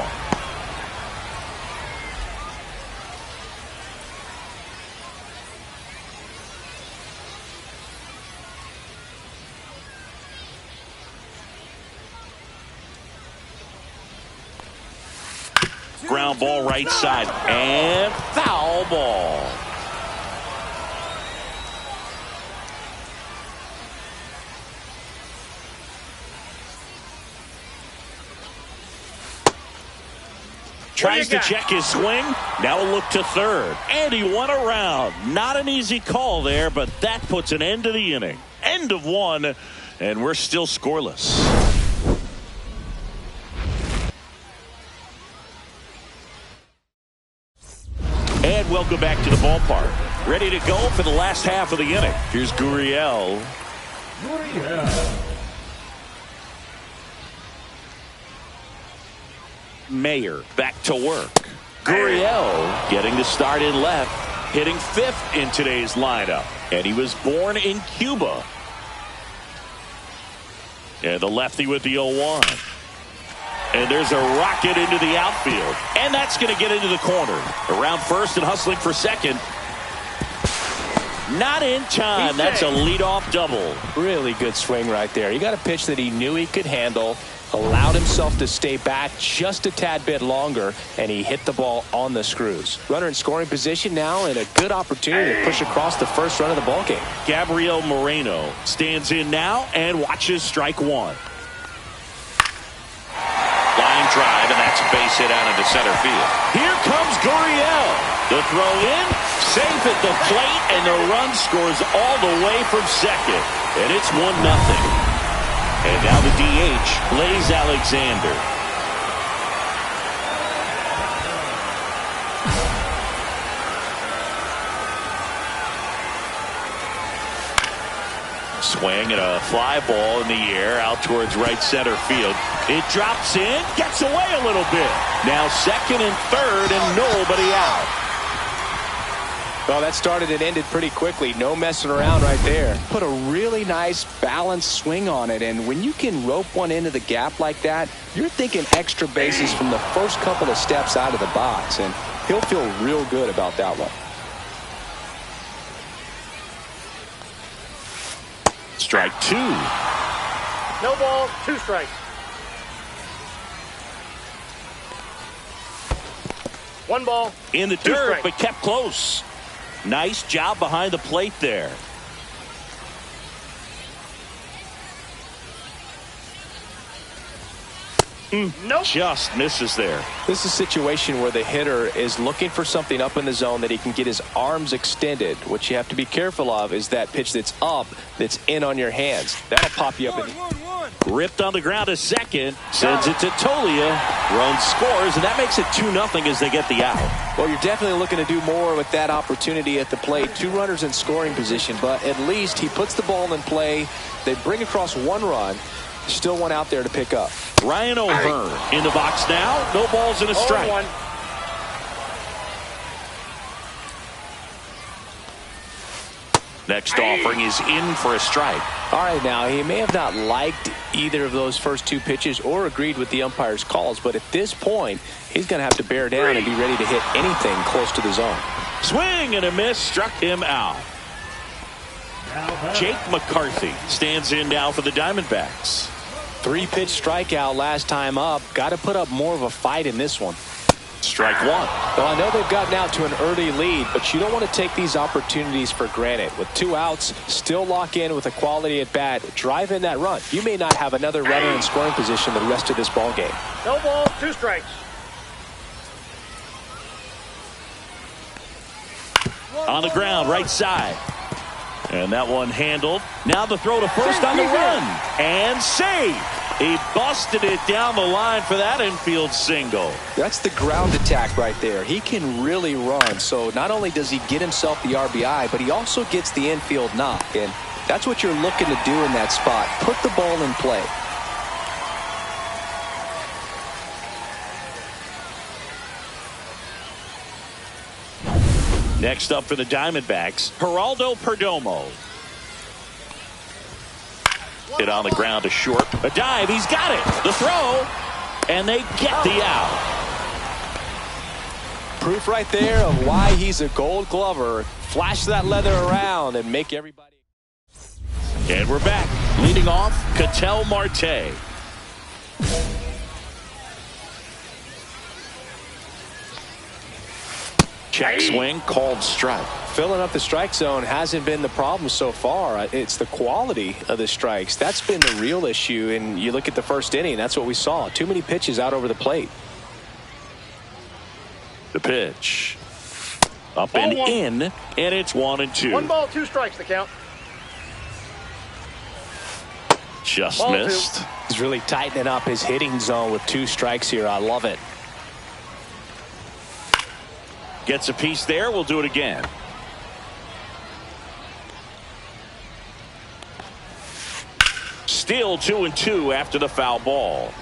Ground ball right side, and foul ball. Tries to check his swing. Now a look to third. And he went around. Not an easy call there, but that puts an end to the inning. End of 1, and we're still scoreless. And welcome back to the ballpark. Ready to go for the last half of the inning. Here's Gurriel. Mayer back to work. Gurriel getting the start in left, hitting 5th in today's lineup. And he was born in Cuba. And the lefty with the 0-1. And there's a rocket into the outfield. And that's going to get into the corner. Around first and hustling for second. Not in time. That's a leadoff double. Really good swing right there. He got a pitch that he knew he could handle. Allowed himself to stay back just a tad bit longer, and he hit the ball on the screws. Runner in scoring position now, and a good opportunity to push across the first run of the ballgame. Gabriel Moreno stands in now and watches strike 1. Line drive, and that's a base hit out into center field. Here comes Gurriel. The throw in, safe at the plate, and the run scores all the way from second. And it's 1-0. And now the DH, Blaze Alexander. Swing and a fly ball in the air out towards right center field. It drops in, gets away a little bit. Now second and third and nobody out. Well, that started and ended pretty quickly. No messing around right there. Put a really nice balanced swing on it, and when you can rope one into the gap like that, you're thinking extra bases from the first couple of steps out of the box, and he'll feel real good about that one. Strike two. No ball, 2 strikes. 1 ball. In the 2 dirt, strikes. but kept close. Nice job behind the plate there. Nope. Just misses there. This is a situation where the hitter is looking for something up in the zone that he can get his arms extended. What you have to be careful of is that pitch that's up, that's in on your hands. That'll pop you up. Ripped on the ground a second. Sends it to Tolia. Run scores, and that makes it 2-0 as they get the out. Well, you're definitely looking to do more with that opportunity at the plate. 2 runners in scoring position, but at least he puts the ball in play. They bring across 1 run. Still one out there to pick up. Ryan O'Hearn in the box now. No balls and a strike. 0-1. Next offering is in for a strike. All right, now, he may have not liked either of those first 2 pitches or agreed with the umpire's calls, but at this point, he's going to have to bear down and be ready to hit anything close to the zone. Swing and a miss. Struck him out. Jake McCarthy stands in now for the Diamondbacks. 3-pitch strikeout last time up. Got to put up more of a fight in this one. Strike 1. Well, I know they've gotten out to an early lead, but you don't want to take these opportunities for granted. With 2 outs, still lock in with a quality at bat, drive in that run. You may not have another runner in scoring position the rest of this ball game. No ball, 2 strikes. On the ground, right side. And that one handled. Now the throw to first on the run. And save. He busted it down the line for that infield single. That's the ground attack right there. He can really run. So not only does he get himself the RBI, but he also gets the infield knock. And that's what you're looking to do in that spot. Put the ball in play. Next up for the Diamondbacks, Geraldo Perdomo. Hit on the ground to short. A dive. He's got it. The throw. And they get the out. Proof right there of why he's a Gold Glover. Flash that leather around and make everybody. And we're back. Leading off, Ketel Marte. Check swing, called strike. Filling up the strike zone hasn't been the problem so far. It's the quality of the strikes. That's been the real issue. And you look at the first inning, that's what we saw. Too many pitches out over the plate. The pitch. Up and in, and it's 1-2. 1 ball, 2 strikes, the count. Just Ball missed. 2. He's really tightening up his hitting zone with 2 strikes here. I love it. Gets a piece there. We'll do it again. Still 2-2 after the foul ball.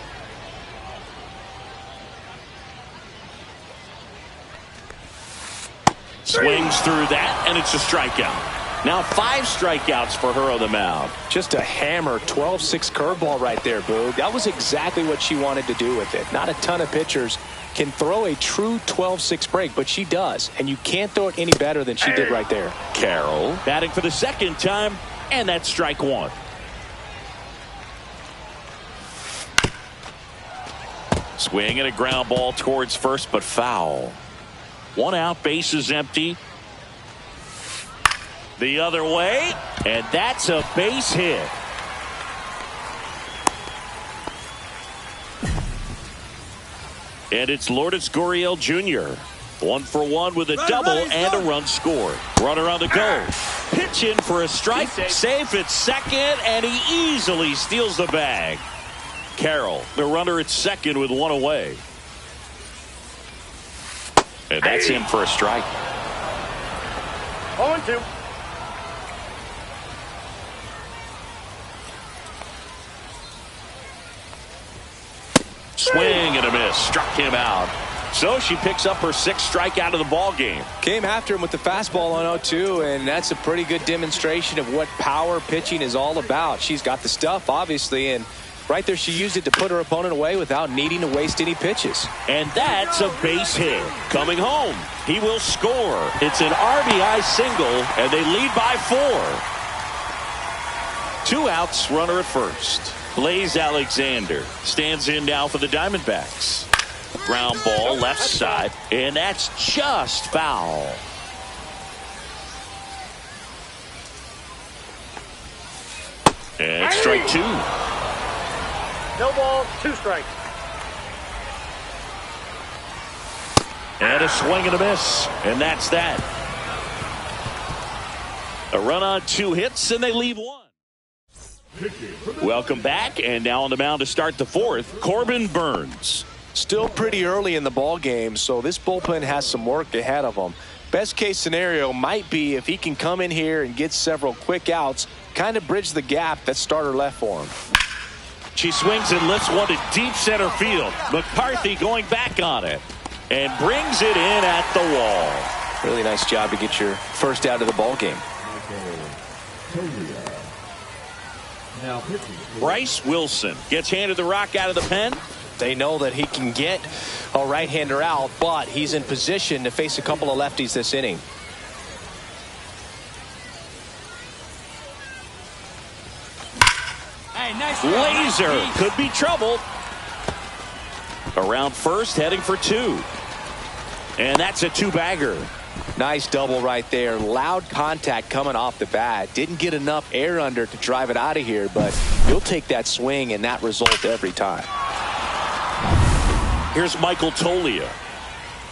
Swings through that, and it's a strikeout. Now 5 strikeouts for her on the mound. Just a hammer 12-6 curveball right there, Boog. That was exactly what she wanted to do with it. Not a ton of pitchers can throw a true 12-6 break, but she does. And you can't throw it any better than she did right there. Carroll batting for the second time, and that's strike 1. Swing and a ground ball towards first, but foul. 1 out, bases empty. The other way, and that's a base hit. And it's Lourdes Gurriel Jr. 1 for 1 with a double and a run scored. Runner on the go. Pitch in for a strike. Safe at second, and he easily steals the bag. Carroll, the runner at second with 1 away. And that's in for a strike. 0-2. Swing and a miss. Struck him out. So she picks up her 6th strikeout of the ball game. Came after him with the fastball on 0-2, and that's a pretty good demonstration of what power pitching is all about. She's got the stuff, obviously, and right there she used it to put her opponent away without needing to waste any pitches. And that's a base hit. Coming home, he will score. It's an RBI single, and they lead by 4. 2 outs, runner at first. Blaze Alexander stands in now for the Diamondbacks. Ground ball left side, and that's just foul. And strike 2. No balls, 2 strikes. And a swing and a miss, and that's that. A run on 2 hits, and they leave 1. Welcome back, and now on the mound to start the 4th, Corbin Burns. Still pretty early in the ball game, so this bullpen has some work ahead of them. Best case scenario might be if he can come in here and get several quick outs, kind of bridge the gap that starter left for him. She swings and lifts one to deep center field. McCarthy going back on it and brings it in at the wall. Really nice job to get your first out of the ball game. Bryce Wilson gets handed the rock out of the pen. They know that he can get a right-hander out, but he's in position to face a couple of lefties this inning. Hey, nice Laser could be trouble. Around first, heading for 2. And that's a 2-bagger. Nice double right there. Loud contact coming off the bat. Didn't get enough air under to drive it out of here, but you'll take that swing and that result every time. Here's Michael Tolia.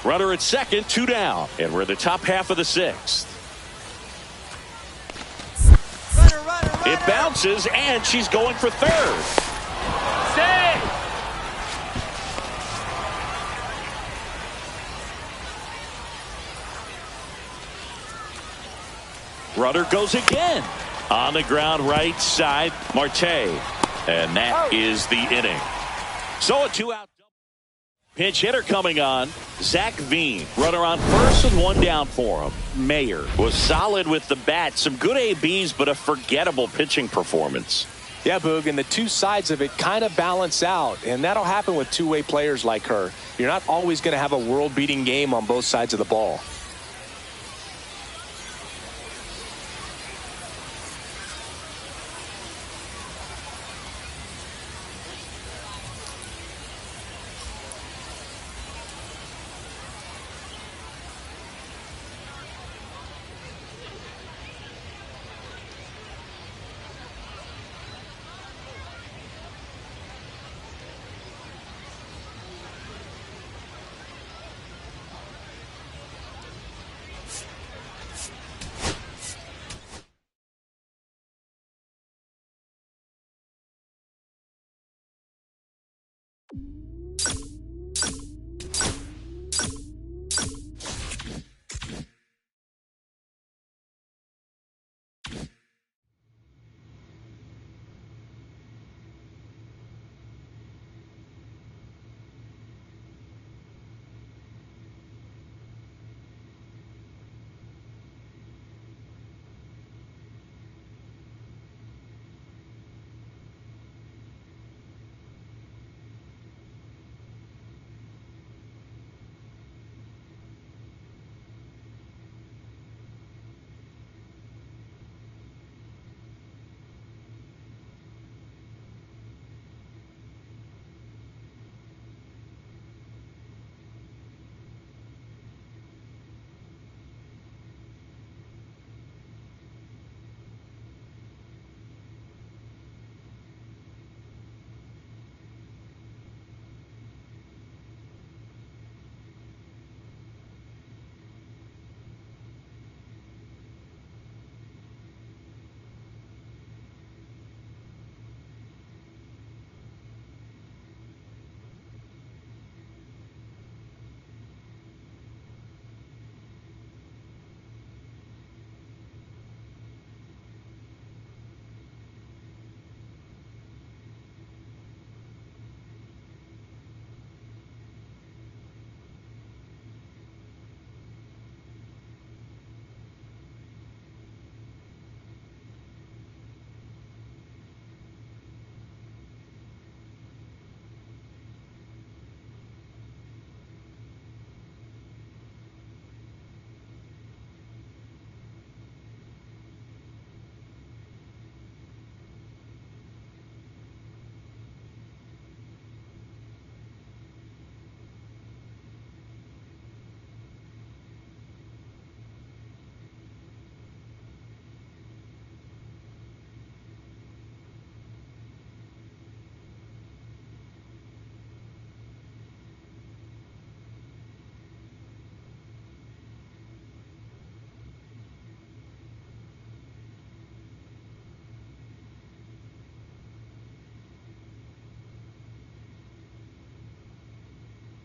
Runner at second, 2 down. And we're in the top half of the 6th. Runner. It bounces, and she's going for 3rd. Stay! Runner goes again. On the ground right side, Marte. And that is the inning. So a 2-out. Pinch hitter coming on, Zach Veen. Runner on first and 1 down for him. Mayer was solid with the bat. Some good ABs, but a forgettable pitching performance. Yeah, Boog, and the two sides of it kind of balance out, and that'll happen with two-way players like her. You're not always going to have a world-beating game on both sides of the ball.